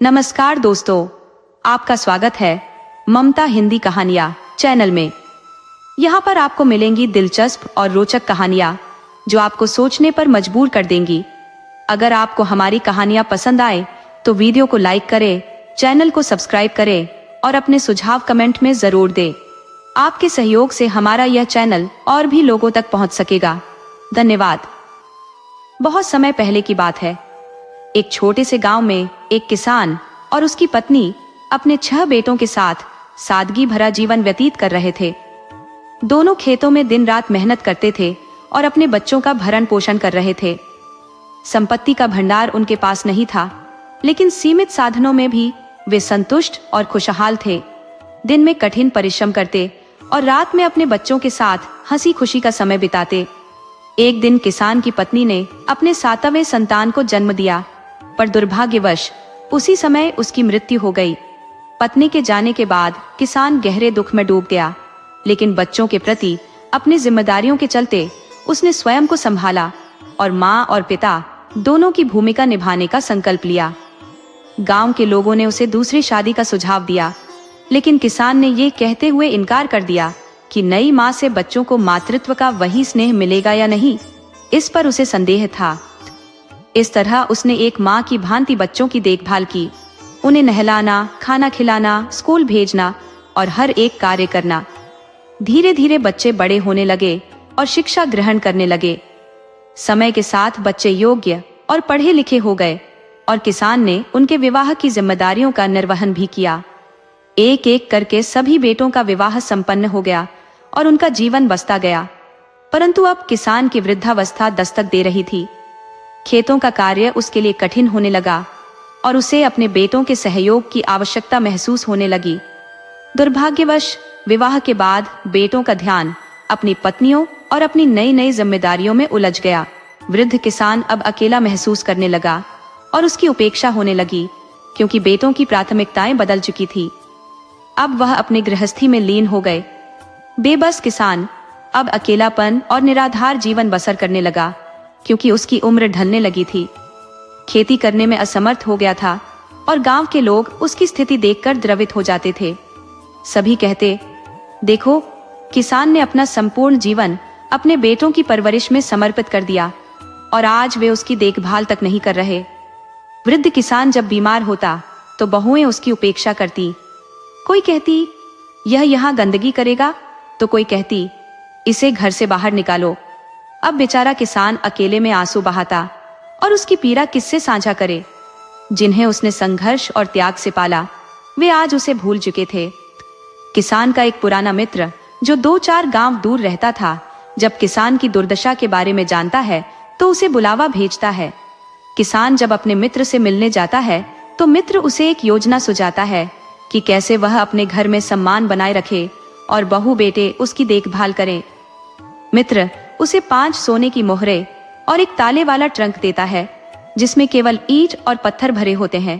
नमस्कार दोस्तों, आपका स्वागत है ममता हिंदी कहानियां चैनल में। यहाँ पर आपको मिलेंगी दिलचस्प और रोचक कहानियां जो आपको सोचने पर मजबूर कर देंगी। अगर आपको हमारी कहानियां पसंद आए तो वीडियो को लाइक करें, चैनल को सब्सक्राइब करें और अपने सुझाव कमेंट में जरूर दें। आपके सहयोग से हमारा यह चैनल और भी लोगों तक पहुंच सकेगा। धन्यवाद। बहुत समय पहले की बात है। एक छोटे से गांव में एक किसान और उसकी पत्नी अपने 6 बेटों के साथ सादगी भरा जीवन व्यतीत कर रहे थे। दोनों खेतों में दिन रात मेहनत करते थे और अपने बच्चों का भरण पोषण कर रहे थे। संपत्ति का भंडार उनके पास नहीं था, लेकिन सीमित साधनों में भी वे संतुष्ट और खुशहाल थे। दिन में कठिन परिश्रम करते और रात में अपने बच्चों के साथ हंसी खुशी का समय बिताते। एक दिन किसान की पत्नी ने अपने 7वें संतान को जन्म दिया, पर दुर्भाग्यवश उसी समय उसकी मृत्यु हो गई। पत्नी के जाने के बाद किसान गहरे दुख में डूब गया, लेकिन बच्चों के प्रति अपनी जिम्मेदारियों के चलते उसने स्वयं को संभाला और माँ और पिता दोनों की भूमिका निभाने का संकल्प लिया। गांव के लोगों ने उसे दूसरी शादी का सुझाव दिया, लेकिन किसान ने ये कहते हुए इनकार कर दिया कि नई माँ से बच्चों को मातृत्व का वही स्नेह मिलेगा या नहीं, इस पर उसे संदेह था। इस तरह उसने एक माँ की भांति बच्चों की देखभाल की, उन्हें नहलाना, खाना खिलाना, स्कूल भेजना और हर एक कार्य करना। धीरे धीरे बच्चे बड़े होने लगे और शिक्षा ग्रहण करने लगे। समय के साथ बच्चे योग्य और पढ़े लिखे हो गए और किसान ने उनके विवाह की जिम्मेदारियों का निर्वहन भी किया। एक एक करके सभी बेटों का विवाह संपन्न हो गया और उनका जीवन बसता गया। परंतु अब किसान की वृद्धावस्था दस्तक दे रही थी। खेतों का कार्य उसके लिए कठिन होने लगा और उसे अपने बेटों के सहयोग की आवश्यकता महसूस होने लगी। दुर्भाग्यवश विवाह के बाद बेटों का ध्यान अपनी पत्नियों और अपनी नई नई जिम्मेदारियों में उलझ गया। वृद्ध किसान अब अकेला महसूस करने लगा और उसकी उपेक्षा होने लगी, क्योंकि बेटों की प्राथमिकताएं बदल चुकी थी। अब वह अपने गृहस्थी में लीन हो गए। बेबस किसान अब अकेलापन और निराधार जीवन बसर करने लगा, क्योंकि उसकी उम्र ढलने लगी थी। खेती करने में असमर्थ हो गया था और गांव के लोग उसकी स्थिति देखकर द्रवित हो जाते थे। सभी कहते, देखो, किसान ने अपना संपूर्ण जीवन अपने बेटों की परवरिश में समर्पित कर दिया और आज वे उसकी देखभाल तक नहीं कर रहे। वृद्ध किसान जब बीमार होता तो बहुएं उसकी उपेक्षा करती। कोई कहती, यह यहाँ गंदगी करेगा, तो कोई कहती, इसे घर से बाहर निकालो। अब बेचारा किसान अकेले में आंसू बहाता और उसकी पीड़ा किससे साझा करे। जिन्हें उसने संघर्ष और त्याग से पाला, वे आज उसे भूल चुके थे। किसान का एक पुराना मित्र जो 2-4 गांव दूर रहता था, जब किसान की दुर्दशा के बारे में जानता है तो उसे बुलावा भेजता है। किसान जब अपने मित्र से मिलने जाता है तो मित्र उसे एक योजना सुझाता है कि कैसे वह अपने घर में सम्मान बनाए रखे और बहू बेटे उसकी देखभाल करें। मित्र उसे 5 सोने की मोहरें और एक ताले वाला ट्रंक देता है, जिसमें केवल ईंट और पत्थर भरे होते हैं।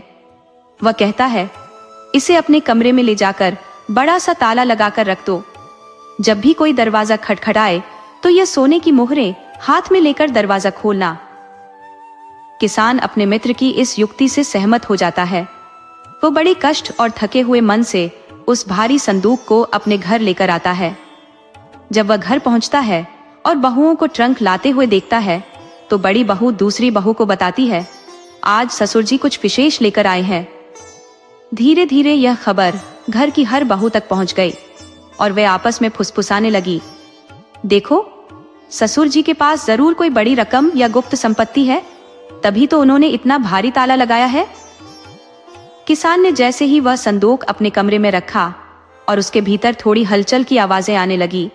वह कहता है, इसे अपने कमरे में ले जाकर बड़ा सा ताला लगाकर रख दो। जब भी कोई दरवाजा खटखटाए तो यह सोने की मोहरें हाथ में लेकर दरवाजा खोलना। किसान अपने मित्र की इस युक्ति से सहमत हो जाता है। वो बड़े कष्ट और थके हुए मन से उस भारी संदूक को अपने घर लेकर आता है। जब वह घर पहुंचता है और बहुओं को ट्रंक लाते हुए देखता है तो बड़ी बहू दूसरी बहू को बताती है, आज ससुर जी कुछ विशेष लेकर आए हैं। धीरे धीरे यह खबर घर की हर बहू तक पहुंच गई और वे आपस में फुसफुसाने लगी, देखो, ससुर जी के पास जरूर कोई बड़ी रकम या गुप्त संपत्ति है, तभी तो उन्होंने इतना भारी ताला लगाया है। किसान ने जैसे ही वह संदूक अपने कमरे में रखा और उसके भीतर थोड़ी हलचल की आवाजें आने लगी,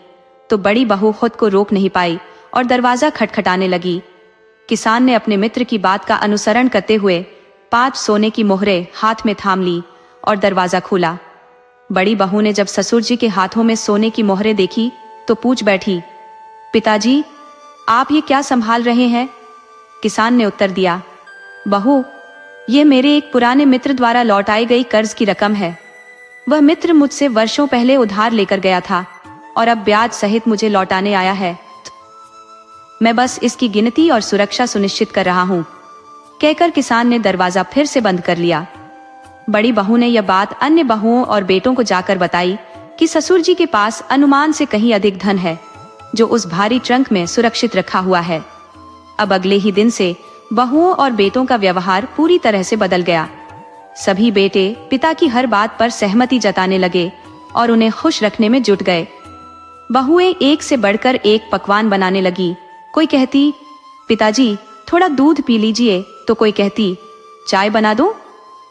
तो बड़ी बहू खुद को रोक नहीं पाई और दरवाजा खटखटाने लगी। किसान ने अपने मित्र की बात का अनुसरण करते हुए 5 सोने की मोहरें हाथ में थाम ली और दरवाजा खोला। बड़ी बहू ने जब ससुर जी के हाथों में सोने की मोहरें देखी तो पूछ बैठी, पिताजी, आप ये क्या संभाल रहे हैं? किसान ने उत्तर दिया, बहू, ये मेरे एक पुराने मित्र द्वारा लौटाई गई कर्ज की रकम है। वह मित्र मुझसे वर्षों पहले उधार लेकर गया था और अब ब्याज सहित मुझे लौटाने आया है। मैं बस इसकी गिनती और सुरक्षा सुनिश्चित कर रहा हूँ, कहकर किसान ने दरवाजा फिर से बंद कर लिया। बड़ी बहू ने यह बात अन्य बहुओं और बेटों को जाकर बताई कि ससुर जी के पास अनुमान से कहीं अधिक धन है, जो उस भारी ट्रंक में सुरक्षित रखा हुआ है। अब अगले ही दिन से बहुओं और बेटों का व्यवहार पूरी तरह से बदल गया। सभी बेटे पिता की हर बात पर सहमति जताने लगे और उन्हें खुश रखने में जुट गए। बहुएं एक से बढ़कर एक पकवान बनाने लगी। कोई कहती, पिताजी थोड़ा दूध पी लीजिए, तो कोई कहती, चाय बना दूं?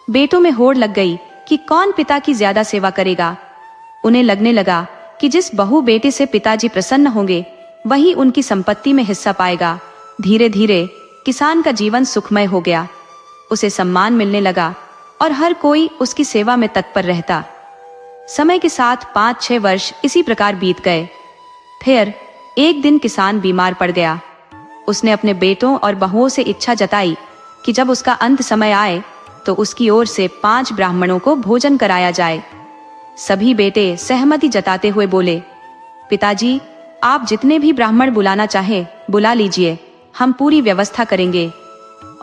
बेटों में होड़ लग गई कि कौन पिता की ज्यादा सेवा करेगा। उन्हें लगने लगा कि जिस बहू बेटे से पिताजी प्रसन्न होंगे, वही उनकी संपत्ति में हिस्सा पाएगा। धीरे धीरे किसान का जीवन सुखमय हो गया। उसे सम्मान मिलने लगा और हर कोई उसकी सेवा में तत्पर रहता। समय के साथ 5-6 वर्ष इसी प्रकार बीत गए। फिर एक दिन किसान बीमार पड़ गया। उसने अपने बेटों और बहुओं से इच्छा जताई कि जब उसका अंत समय आए तो उसकी ओर से 5 ब्राह्मणों को भोजन कराया जाए। सभी बेटे सहमति जताते हुए बोले, पिताजी आप जितने भी ब्राह्मण बुलाना चाहे बुला लीजिए, हम पूरी व्यवस्था करेंगे।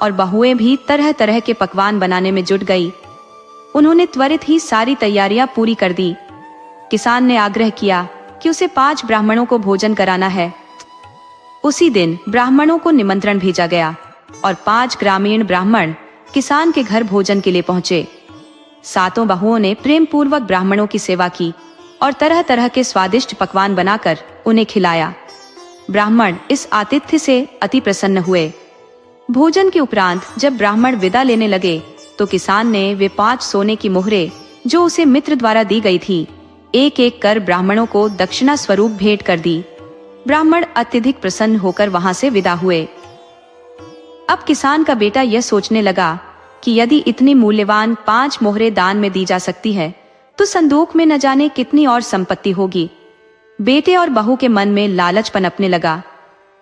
और बहुएं भी तरह तरह के पकवान बनाने में जुट गई। उन्होंने त्वरित ही सारी तैयारियां पूरी कर दी। किसान ने आग्रह किया कि उसे 5 ब्राह्मणों को भोजन कराना है। उसी दिन ब्राह्मणों को निमंत्रण भेजा गया और 5 ग्रामीण ब्राह्मण किसान के घर भोजन के लिए पहुंचे। 7 बहुओं ने प्रेम पूर्वक ब्राह्मणों की सेवा की और तरह तरह के स्वादिष्ट पकवान बनाकर उन्हें खिलाया। ब्राह्मण इस आतिथ्य से अति प्रसन्न हुए। भोजन के उपरांत जब ब्राह्मण विदा लेने लगे तो किसान ने वे 5 सोने की मोहरें जो उसे मित्र द्वारा दी गई थी, एक एक कर ब्राह्मणों को दक्षिणा स्वरूप भेंट कर दी। ब्राह्मण अत्यधिक प्रसन्न होकर वहां से विदा हुए। अब किसान का बेटा यह सोचने लगा कि यदि इतनी मूल्यवान 5 मोहरें दान में दी जा सकती है, तो संदूक में न जाने कितनी और संपत्ति होगी। बेटे और बहू के मन में लालच पनपने लगा।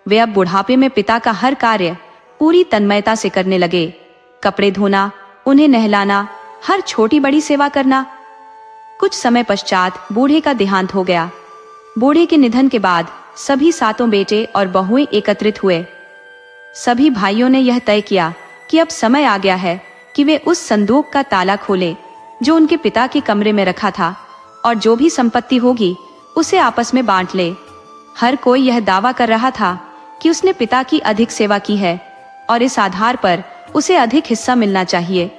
वे अब बुढ़ापे में पिता का हर कार्य पूरी तन्मयता से करने लगे। कपड़े धोना, उन्हें नहलाना, हर छोटी बड़ी सेवा करना। कुछ समय पश्चात बूढ़े का देहांत हो गया। बूढ़े के निधन के बाद सभी 7 बेटे और बहुएं एकत्रित हुए। सभी भाइयों ने यह तय किया कि अब समय आ गया है कि वे उस संदूक का ताला खोलें जो उनके पिता के कमरे में रखा था, और जो भी संपत्ति होगी उसे आपस में बांट ले। हर कोई यह दावा कर रहा था कि उसने पिता की अधिक सेवा की है और इस आधार पर उसे अधिक हिस्सा मिलना चाहिए।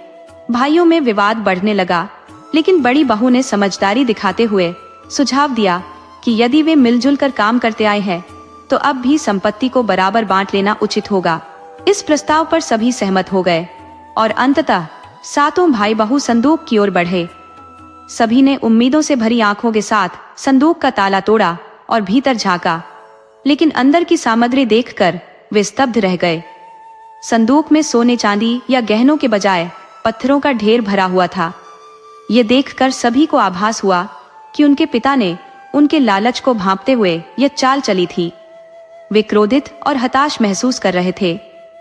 भाइयों में विवाद बढ़ने लगा, लेकिन बड़ी बहू ने समझदारी दिखाते हुए सुझाव दिया कि यदि वे मिलजुल कर काम करते आए हैं तो अब भी संपत्ति को बराबर बांट लेना उचित होगा। इस प्रस्ताव पर सभी सहमत हो गए और अंततः 7 भाई बहू संदूक की ओर बढ़े। सभी ने उम्मीदों से भरी आंखों के साथ संदूक का ताला तोड़ा और भीतर झांका, लेकिन अंदर की सामग्री देखकर वे स्तब्ध रह गए। संदूक में सोने चांदी या गहनों के बजाय पत्थरों का ढेर भरा हुआ था। ये देखकर सभी को आभास हुआ कि उनके पिता ने उनके लालच को भांपते हुए यह चाल चली थी। वे क्रोधित और हताश महसूस कर रहे थे,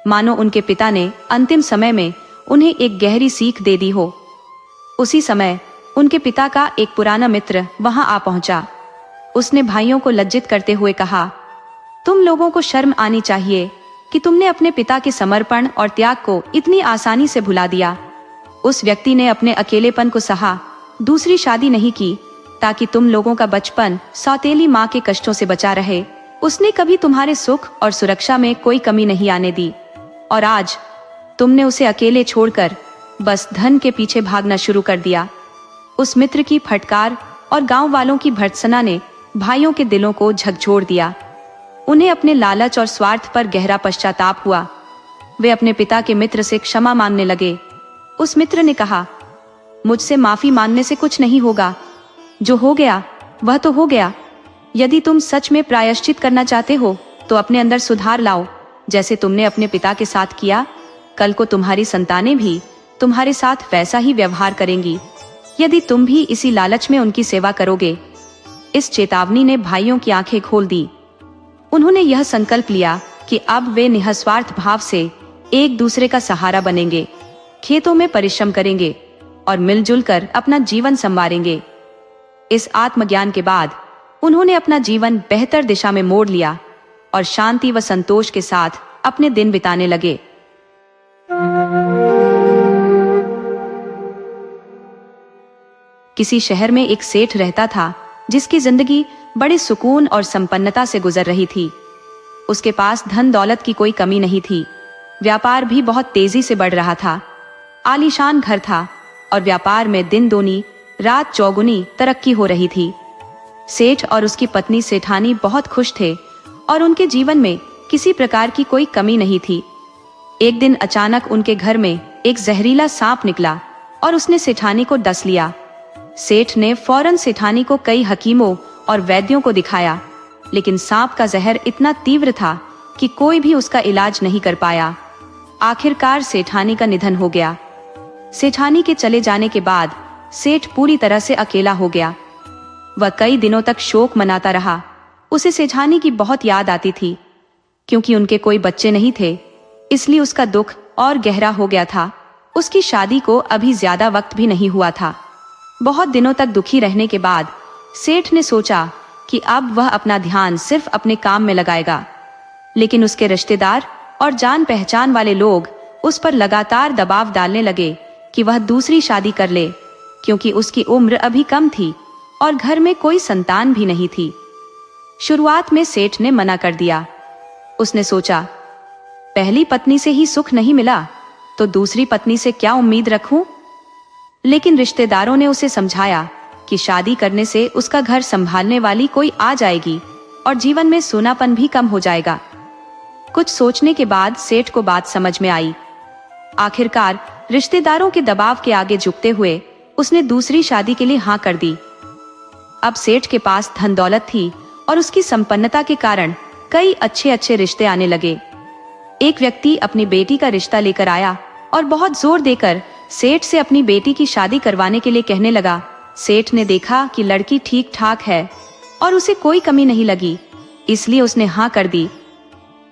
मानो उनके पिता ने अंतिम समय में उन्हें एक गहरी सीख दे दी हो। उसी समय उनके पिता का एक पुराना मित्र वहां आ पहुंचा। उसने भाइयों को लज्जित करते हुए कहा, तुम लोगों को शर्म आनी चाहिए कि तुमने अपने पिता के समर्पण और त्याग को इतनी आसानी से भुला दिया। उस व्यक्ति ने अपने अकेलेपन को सहा, दूसरी शादी नहीं की ताकि तुम लोगों का बचपन सौतेली माँ के कष्टों से बचा रहे। उसने कभी तुम्हारे सुख और सुरक्षा में कोई कमी नहीं आने दी, और आज तुमने उसे अकेले छोड़कर बस धन के पीछे भागना शुरू कर दिया। उस मित्र की फटकार और गांव वालों की भर्त्सना ने भाइयों के दिलों को झकझोर दिया। उन्हें अपने लालच और स्वार्थ पर गहरा पश्चाताप हुआ। वे अपने पिता के मित्र से क्षमा मांगने लगे। उस मित्र ने कहा, मुझसे माफी मांगने से कुछ नहीं होगा। जो हो गया वह तो हो गया। यदि तुम सच में प्रायश्चित करना चाहते हो तो अपने अंदर सुधार लाओ, जैसे तुमने अपने पिता के साथ किया। कल को तुम्हारी संतानें भी तुम्हारे साथ वैसा ही व्यवहार करेंगी, यदि तुम भी इसी लालच में उनकी सेवा करोगे। इस चेतावनी ने भाइयों की आंखें खोल दी। उन्होंने यह संकल्प लिया कि अब वे निस्वार्थ भाव से एक दूसरे का सहारा बनेंगे, खेतों में परिश्रम करेंगे और मिलजुल कर अपना जीवन संवारेंगे। इस आत्मज्ञान के बाद उन्होंने अपना जीवन बेहतर दिशा में मोड़ लिया और शांति व संतोष के साथ अपने दिन बिताने लगे। किसी शहर में एक सेठ रहता था जिसकी जिंदगी बड़े सुकून और संपन्नता से गुजर रही थी। उसके पास धन दौलत की कोई कमी नहीं थी। व्यापार भी बहुत तेजी से बढ़ रहा था। आलीशान घर था और व्यापार में दिन दूनी रात चौगुनी तरक्की हो रही थी। सेठ और उसकी पत्नी सेठानी बहुत खुश थे और उनके जीवन में किसी प्रकार की कोई कमी नहीं थी। एक दिन अचानक उनके घर में एक जहरीला सांप निकला और उसने सेठानी को डस लिया। सेठ ने फौरन सेठानी को कई हकीमों और वैद्यों को दिखाया, लेकिन सांप का जहर इतना तीव्र था कि कोई भी उसका इलाज नहीं कर पाया। आखिरकार सेठानी का निधन हो गया। सेठानी के चले जाने के बाद सेठ पूरी तरह से अकेला हो गया। वह कई दिनों तक शोक मनाता रहा। उसे सेठानी की बहुत याद आती थी। क्योंकि उनके कोई बच्चे नहीं थे, इसलिए उसका दुख और गहरा हो गया था। उसकी शादी को अभी ज्यादा वक्त भी नहीं हुआ था। बहुत दिनों तक दुखी रहने के बाद सेठ ने सोचा कि अब वह अपना ध्यान सिर्फ अपने काम में लगाएगा। लेकिन उसके रिश्तेदार और जान पहचान वाले लोग उस पर लगातार दबाव डालने लगे कि वह दूसरी शादी कर ले, क्योंकि उसकी उम्र अभी कम थी और घर में कोई संतान भी नहीं थी। शुरुआत में सेठ ने मना कर दिया। उसने सोचा, पहली पत्नी से ही सुख नहीं मिला तो दूसरी पत्नी से क्या उम्मीद रखूं? लेकिन रिश्तेदारों ने उसे समझाया कि शादी करने से उसका घर संभालने वाली कोई आ जाएगी और जीवन में सोनापन भी कम हो जाएगा। कुछ सोचने के बाद सेठ को बात समझ में आई। आखिरकार रिश्तेदारों के दबाव के आगे झुकते हुए उसने दूसरी शादी के लिए हाँ कर दी। अब सेठ के पास धन दौलत थी और उसकी संपन्नता के कारण कई अच्छे अच्छे रिश्ते आने लगे। एक व्यक्ति अपनी बेटी का रिश्ता लेकर आया और बहुत जोर देकर सेठ से अपनी बेटी की शादी करवाने के लिए कहने लगा। सेठ ने देखा कि लड़की ठीक ठाक है और उसे कोई कमी नहीं लगी, इसलिए उसने हाँ कर दी।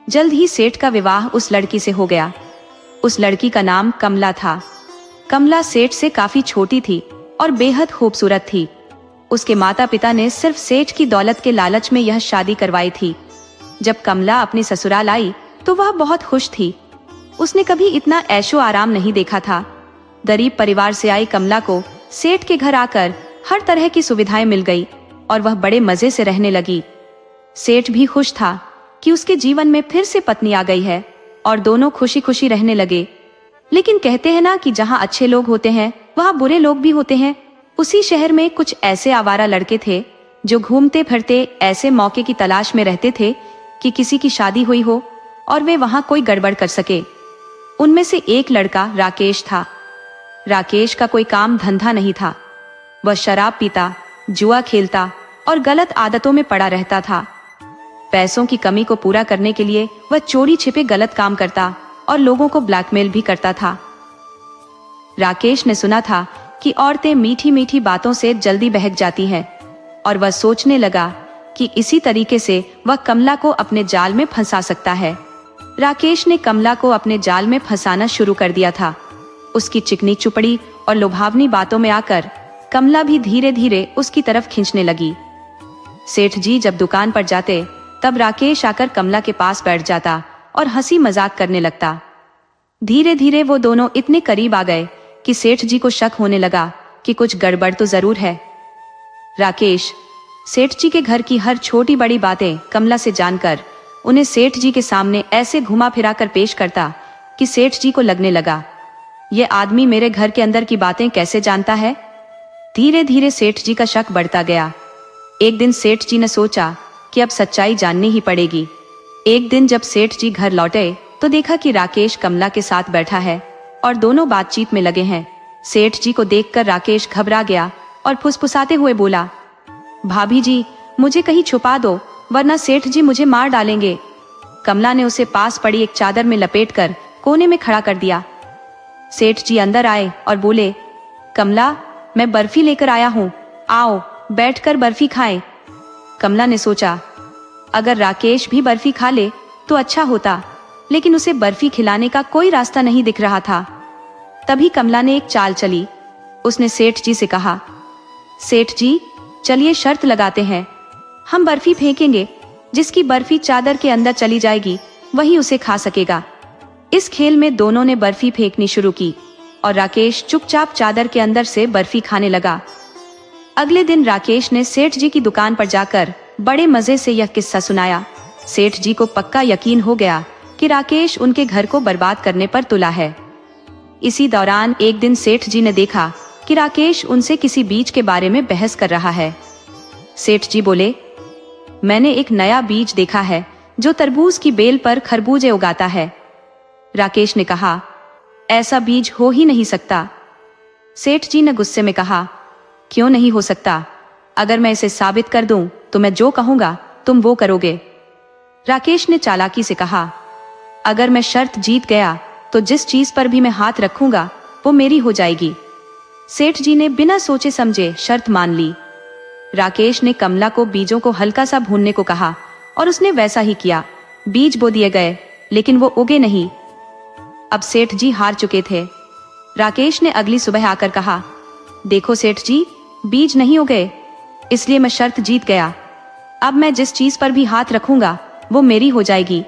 जल्द ही सेठ का विवाह उस लड़की से हो गया। उस लड़की का नाम कमला था। कमला सेठ से काफी छोटी थी और बेहद खूबसूरत थी। उसके माता पिता ने सिर्फ सेठ की दौलत के लालच में यह शादी करवाई थी। जब कमला अपनी ससुराल आई तो वह बहुत खुश थी। उसने कभी इतना ऐशो आराम नहीं देखा था। गरीब परिवार से आई कमला को सेठ के घर आकर हर तरह की सुविधाएं मिल गई और वह बड़े मजे से रहने लगी। सेठ भी खुश था कि उसके जीवन में फिर से पत्नी आ गई है और दोनों खुशी खुशी रहने लगे। लेकिन कहते हैं ना कि जहाँ अच्छे लोग होते हैं वहाँ बुरे लोग भी होते हैं। उसी शहर में कुछ ऐसे आवारा लड़के थे जो घूमते फिरते ऐसे मौके की तलाश में रहते थे कि किसी की शादी हुई हो और वे वहां कोई गड़बड़ कर सके। उनमें से एक लड़का राकेश था। राकेश का कोई काम धंधा नहीं था। वह शराब पीता, जुआ खेलता और गलत आदतों में पड़ा रहता था। पैसों की कमी को पूरा करने के लिए वह चोरी छिपे गलत काम करता और लोगों को ब्लैकमेल भी करता था। राकेश ने सुना था कि औरतें मीठी मीठी बातों से जल्दी बहक जाती हैं और वह सोचने लगा कि इसी तरीके से वह कमला को अपने जाल में फंसा सकता है। राकेश ने कमला को अपने जाल में फंसाना शुरू कर दिया था। उसकी चिकनी चुपड़ी और लुभावनी बातों में आकर कमला भी धीरे धीरे उसकी तरफ खींचने लगी। सेठ जी जब दुकान पर जाते तब राकेश आकर कमला के पास बैठ जाता और हंसी मजाक करने लगता। धीरे धीरे वो दोनों इतने करीब आ गए कि सेठ जी को शक होने लगा कि कुछ गड़बड़ तो जरूर है। राकेश सेठ जी के घर की हर छोटी बड़ी बातें कमला से जानकर उन्हें सेठ जी के सामने ऐसे घुमा फिरा कर पेश करता कि सेठ जी को लगने लगा, ये आदमी मेरे घर के अंदर की बातें कैसे जानता है। धीरे धीरे सेठ जी का शक बढ़ता गया। एक दिन सेठ जी ने सोचा कि अब सच्चाई जाननी ही पड़ेगी। एक दिन जब सेठ जी घर लौटे तो देखा कि राकेश कमला के साथ बैठा है और दोनों बातचीत में लगे हैं। सेठ जी को देखकर राकेश घबरा गया और फुसफुसाते हुए बोला, भाभी जी मुझे कहीं छुपा दो वरना सेठ जी मुझे मार डालेंगे। कमला ने उसे पास पड़ी एक चादर में लपेटकर कोने में खड़ा कर दिया। सेठ जी अंदर आए और बोले, कमला मैं बर्फी लेकर आया हूँ, आओ बैठकर बर्फी खाएं। कमला ने सोचा अगर राकेश भी बर्फी खा ले तो अच्छा होता, लेकिन उसे बर्फी खिलाने का कोई रास्ता नहीं दिख रहा था। तभी कमला ने एक चाल चली। उसने सेठ जी से कहा, सेठ जी चलिए शर्त लगाते हैं, हम बर्फी फेंकेंगे, जिसकी बर्फी चादर के अंदर चली जाएगी वही उसे खा सकेगा। इस खेल में दोनों ने बर्फी फेंकनी शुरू की और राकेश चुपचाप चादर के अंदर से बर्फी खाने लगा। अगले दिन राकेश ने सेठ जी की दुकान पर जाकर बड़े मजे से यह किस्सा सुनाया। सेठ जी को पक्का यकीन हो गया कि राकेश उनके घर को बर्बाद करने पर तुला है। इसी दौरान एक दिन सेठ जी ने देखा कि राकेश उनसे किसी बीज के बारे में बहस कर रहा है। सेठ जी बोले, मैंने एक नया बीज देखा है जो तरबूज की बेल पर खरबूजे उगाता है। राकेश ने कहा, ऐसा बीज हो ही नहीं सकता। सेठ जी ने गुस्से में कहा, क्यों नहीं हो सकता? अगर मैं इसे साबित कर दूं तो मैं जो कहूंगा तुम वो करोगे। राकेश ने चालाकी से कहा, अगर मैं शर्त जीत गया तो जिस चीज पर भी मैं हाथ रखूंगा वो मेरी हो जाएगी। सेठ जी ने बिना सोचे समझे शर्त मान ली। राकेश ने कमला को बीजों को हल्का सा भूनने को कहा और उसने वैसा ही किया। बीज बो दिए गए लेकिन वो उगे नहीं। अब सेठ जी हार चुके थे। राकेश ने अगली सुबह आकर कहा, देखो सेठ जी, बीज नहीं उगे, इसलिए मैं शर्त जीत गया। अब मैं जिस चीज पर भी हाथ रखूंगा वो मेरी हो जाएगी।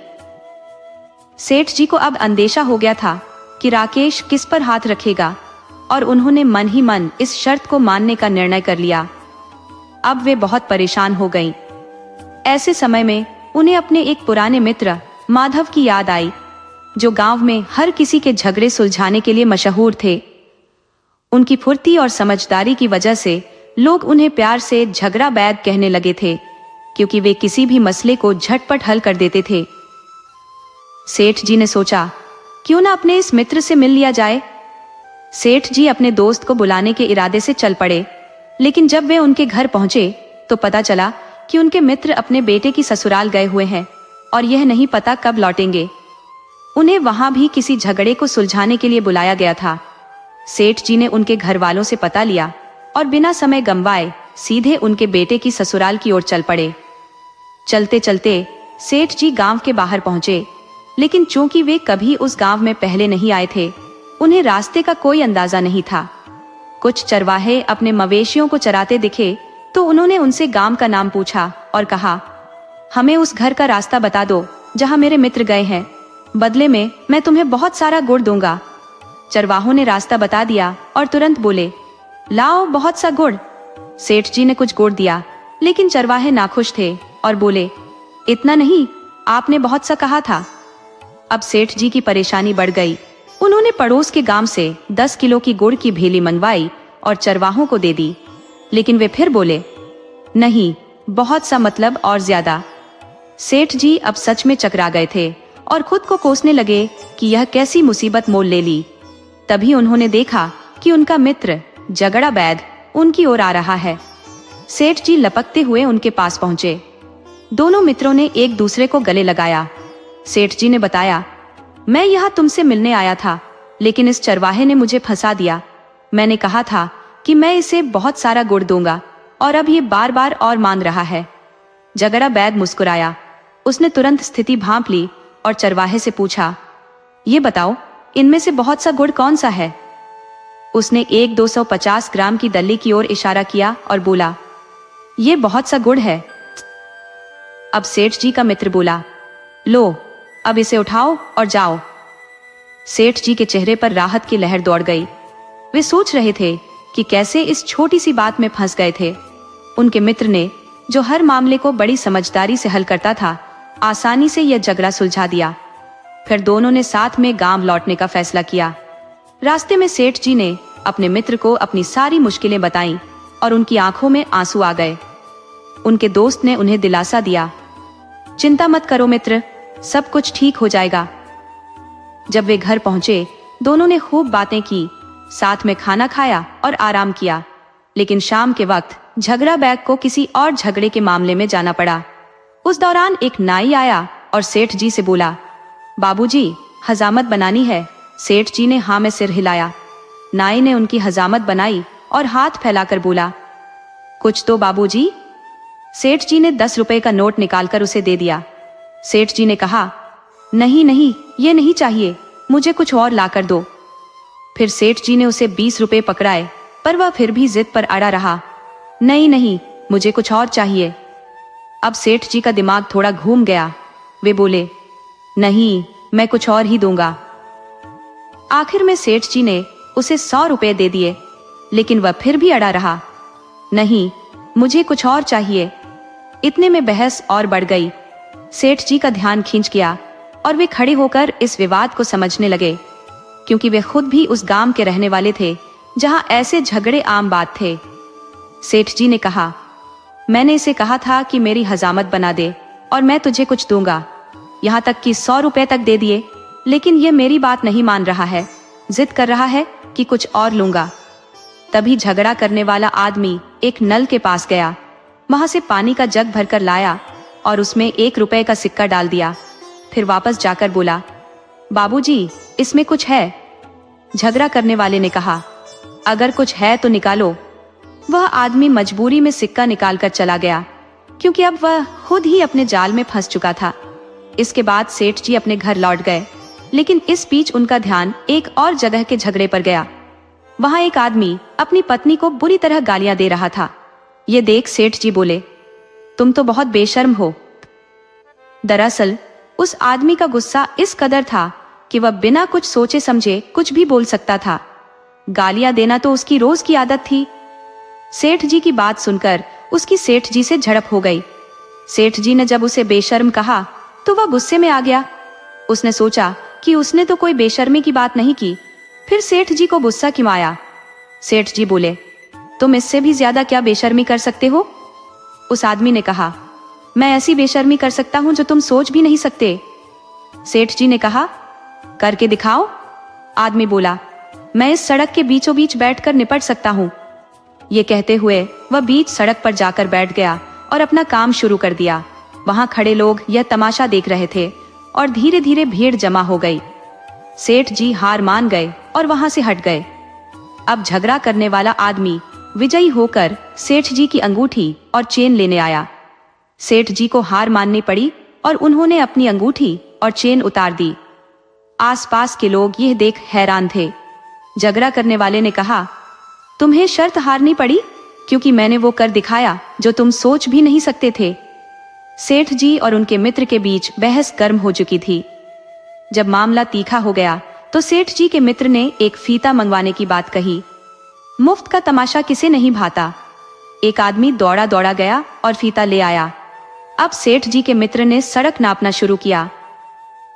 सेठ जी को अब अंदेशा हो गया था कि राकेश किस पर हाथ रखेगा और उन्होंने मन ही मन इस शर्त को मानने का निर्णय कर लिया। अब वे बहुत परेशान हो गईं। ऐसे समय में उन्हें अपने एक पुराने मित्र माधव की याद आई, जो गांव में हर किसी के झगड़े सुलझाने के लिए मशहूर थे। उनकी फुर्ती और समझदारी की वजह से लोग उन्हें प्यार से झगड़ा बैद कहने लगे थे, क्योंकि वे किसी भी मसले को झटपट हल कर देते थे। सेठ जी ने सोचा, क्यों ना अपने इस मित्र से मिल लिया जाए। सेठ जी अपने दोस्त को बुलाने के इरादे से चल पड़े, लेकिन जब वे उनके घर पहुंचे तो पता चला कि उनके मित्र अपने बेटे की ससुराल गए हुए हैं और यह नहीं पता कब लौटेंगे। उन्हें वहां भी किसी झगड़े को सुलझाने के लिए बुलाया गया था। सेठ जी ने उनके घर वालों से पता लिया और बिना समय गंवाए सीधे उनके बेटे की ससुराल की ओर चल पड़े। चलते चलते सेठ जी गांव के बाहर पहुंचे, लेकिन चूंकि वे कभी उस गांव में पहले नहीं आए थे, उन्हें रास्ते का कोई अंदाजा नहीं था। कुछ चरवाहे अपने मवेशियों को चराते दिखे तो उन्होंने उनसे गांव का नाम पूछा और कहा, हमें उस घर का रास्ता बता दो जहां मेरे मित्र गए हैं, बदले में मैं तुम्हें बहुत सारा गुड़ दूंगा। चरवाहों ने रास्ता बता दिया और तुरंत बोले, लाओ बहुत सा गुड़। सेठ जी ने कुछ गुड़ दिया, लेकिन चरवाहे नाखुश थे और बोले, इतना नहीं, आपने बहुत सा कहा था। अब सेठ जी की परेशानी बढ़ गई। उन्होंने पड़ोस के गांव से 10 किलो की गुड़ की भेली मंगवाई और चरवाहों को दे दी, लेकिन वे फिर बोले, नहीं, बहुत सा मतलब और ज्यादा। सेठ जी अब सच में चकरा गए थे और खुद को कोसने लगे कि यह कैसी मुसीबत मोल ले ली। तभी उन्होंने देखा कि उनका मित्र झगड़ा बैद उनकी ओर आ रहा है। सेठ जी लपकते हुए उनके पास पहुंचे। दोनों मित्रों ने एक दूसरे को गले लगाया। सेठ जी ने बताया, मैं यहाँ तुमसे मिलने आया था, लेकिन इस चरवाहे ने मुझे फंसा दिया। मैंने कहा था कि मैं इसे बहुत सारा गुड़ दूंगा और अब ये बार बार और मांग रहा है। झगड़ा बैद मुस्कुराया। उसने तुरंत स्थिति भांप ली और चरवाहे से पूछा, ये बताओ, इनमें से बहुत सा गुड़ कौन सा है? उसने एक 250 ग्राम की दल्ली की ओर इशारा किया और बोला, ये बहुत सा गुड़ है। अब सेठ जी का मित्र बोला, लो, अब इसे उठाओ और जाओ। सेठ जी के चेहरे पर राहत की लहर दौड़ गई। वे सोच रहे थे कि कैसे इस छोटी सी बात में फंस गए थे। उनके मित्र ने, जो हर मामले को बड़ी समझदारी से हल करता था, आसानी से यह झगड़ा सुलझा दिया। फिर दोनों ने साथ में गांव लौटने का फैसला किया। रास्ते में सेठ जी ने अपने मित्र को अपनी सारी मुश्किलें बताईं और उनकी आंखों में आंसू आ गए। उनके दोस्त ने उन्हें दिलासा दिया, चिंता मत करो मित्र, सब कुछ ठीक हो जाएगा। जब वे घर पहुंचे, दोनों ने खूब बातें की, साथ में खाना खाया और आराम किया। लेकिन शाम के वक्त झगड़ा बैग को किसी और झगड़े के मामले में जाना पड़ा। उस दौरान एक नाई आया और सेठ जी से बोला, बाबूजी, हजामत बनानी है। सेठ जी ने हाँ में सिर हिलाया। नाई ने उनकी हजामत बनाई और हाथ फैलाकर बोला, कुछ तो बाबूजी। सेठ जी ने 10 रुपए का नोट निकालकर उसे दे दिया। सेठ जी ने कहा, नहीं नहीं, ये नहीं चाहिए, मुझे कुछ और लाकर दो। फिर सेठ जी ने उसे 20 रुपए पकड़ाए, पर वह फिर भी जिद पर अड़ा रहा, नहीं नहीं, मुझे कुछ और चाहिए। अब सेठ जी का दिमाग थोड़ा घूम गया। वे बोले, नहीं, मैं कुछ और ही दूंगा। आखिर में सेठ जी ने उसे 100 रुपए दे दिए, लेकिन वह फिर भी अड़ा रहा। नहीं, मुझे कुछ और चाहिए। इतने में बहस और बढ़ गई। सेठ जी का ध्यान खींच गया और वे खड़े होकर इस विवाद को समझने लगे, क्योंकि वे खुद भी उस गांव के रहने वाले थे जहां ऐसे झगड़े आम बात थे। सेठ जी ने कहा, मैंने इसे कहा था कि मेरी हजामत बना दे और मैं तुझे कुछ दूंगा, यहाँ तक कि 100 रुपए तक दे दिए, लेकिन यह मेरी बात नहीं मान रहा है, जिद कर रहा है कि कुछ और लूंगा। तभी झगड़ा करने वाला आदमी एक नल के पास गया, वहां से पानी का जग भरकर लाया और उसमें 1 रुपए का सिक्का डाल दिया। फिर वापस जाकर बोला, बाबूजी, इसमें कुछ है? झगड़ा करने वाले ने कहा, अगर कुछ है तो निकालो। वह आदमी मजबूरी में सिक्का निकालकर चला गया, क्योंकि अब वह खुद ही अपने जाल में फंस चुका था। इसके बाद सेठ जी अपने घर लौट गए, लेकिन इस बीच उनका ध्यान एक और जगह के झगड़े पर गया। वहां एक आदमी अपनी पत्नी को बुरी तरह गालियां दे रहा था। ये देख सेठ जी बोले, तुम तो बहुत बेशर्म हो। दरअसल उस आदमी का गुस्सा इस कदर था कि वह बिना कुछ सोचे समझे कुछ भी बोल सकता था। गालियां देना तो उसकी रोज की आदत थी। सेठ जी की बात सुनकर उसकी सेठ जी से झड़प हो गई। सेठ जी ने जब उसे बेशर्म कहा तो वह गुस्से में आ गया। उसने सोचा कि उसने तो कोई बेशर्मी की बात नहीं की, फिर सेठ जी को गुस्सा क्यों आया। सेठ जी बोले, तुम इससे भी ज्यादा क्या बेशर्मी कर सकते हो? उस आदमी ने कहा, मैं ऐसी बेशर्मी कर सकता हूं जो तुम सोच भी नहीं सकते। सेठ जी ने कहा, करके दिखाओ। आदमी बोला, मैं इस सड़क के बीचों बीच बैठकर निपट सकता हूं। ये कहते हुए वह बीच सड़क पर जाकर बैठ गया और अपना काम शुरू कर दिया। वहां खड़े लोग यह तमाशा देख रहे थे और धीरे धीरे भीड़ जमा हो गई। सेठ जी हार मान गए और वहां से हट गए। अब झगड़ा करने वाला आदमी विजयी होकर सेठ जी की अंगूठी और चेन लेने आया। सेठ जी को हार माननी पड़ी और उन्होंने अपनी अंगूठी और चेन उतार दी। आसपास के लोग यह देख हैरान थे। झगड़ा करने वाले ने कहा, तुम्हें शर्त हारनी पड़ी क्योंकि मैंने वो कर दिखाया जो तुम सोच भी नहीं सकते थे। सेठ जी और उनके मित्र के बीच बहस गर्म हो चुकी थी। जब मामला तीखा हो गया तो सेठ जी के मित्र ने एक फीता मंगवाने की बात कही। मुफ्त का तमाशा किसे नहीं भाता। एक आदमी दौड़ा दौड़ा गया और फीता ले आया। अब सेठ जी के मित्र ने सड़क नापना शुरू किया।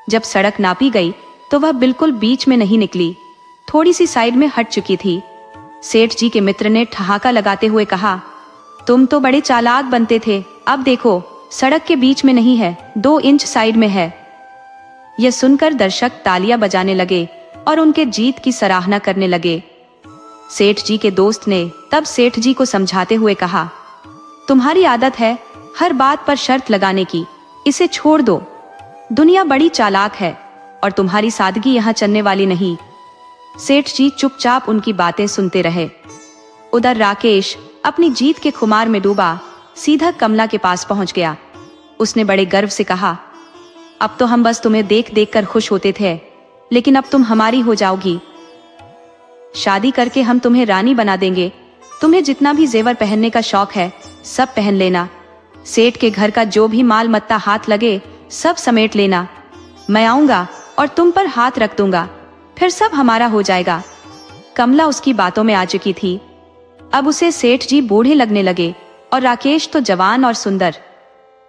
जब सड़क नापी गई तो वह बिल्कुल बीच में नहीं निकली, थोड़ी सी साइड में हट चुकी थी। सेठ जी के मित्र ने ठहाका लगाते हुए कहा, तुम तो बड़े चालाक बनते थे, अब देखो सड़क के बीच में नहीं है, 2 इंच साइड में है। यह सुनकर दर्शक तालियां बजाने लगे और उनके जीत की सराहना करने लगे। सेठ जी के दोस्त ने तब सेठ जी को समझाते हुए कहा, तुम्हारी आदत है हर बात पर शर्त लगाने की, इसे छोड़ दो। दुनिया बड़ी चालाक है और तुम्हारी सादगी यहाँ चलने वाली नहीं। सेठ जी चुपचाप उनकी बातें सुनते रहे। उधर राकेश अपनी जीत के खुमार में डूबा सीधा कमला के पास पहुंच गया। उसने बड़े गर्व से कहा, अब तो हम बस तुम्हें देख देख कर खुश होते थे, लेकिन अब तुम हमारी हो जाओगी। शादी करके हम तुम्हें रानी बना देंगे। तुम्हें जितना भी जेवर पहनने का शौक है सब पहन लेना। सेठ के घर का जो भी माल मत्ता हाथ लगे सब समेट लेना। मैं आऊंगा और तुम पर हाथ रख दूंगा, फिर सब हमारा हो जाएगा। कमला उसकी बातों में आ चुकी थी। अब उसे सेठ जी बूढ़े लगने लगे और राकेश तो जवान और सुंदर।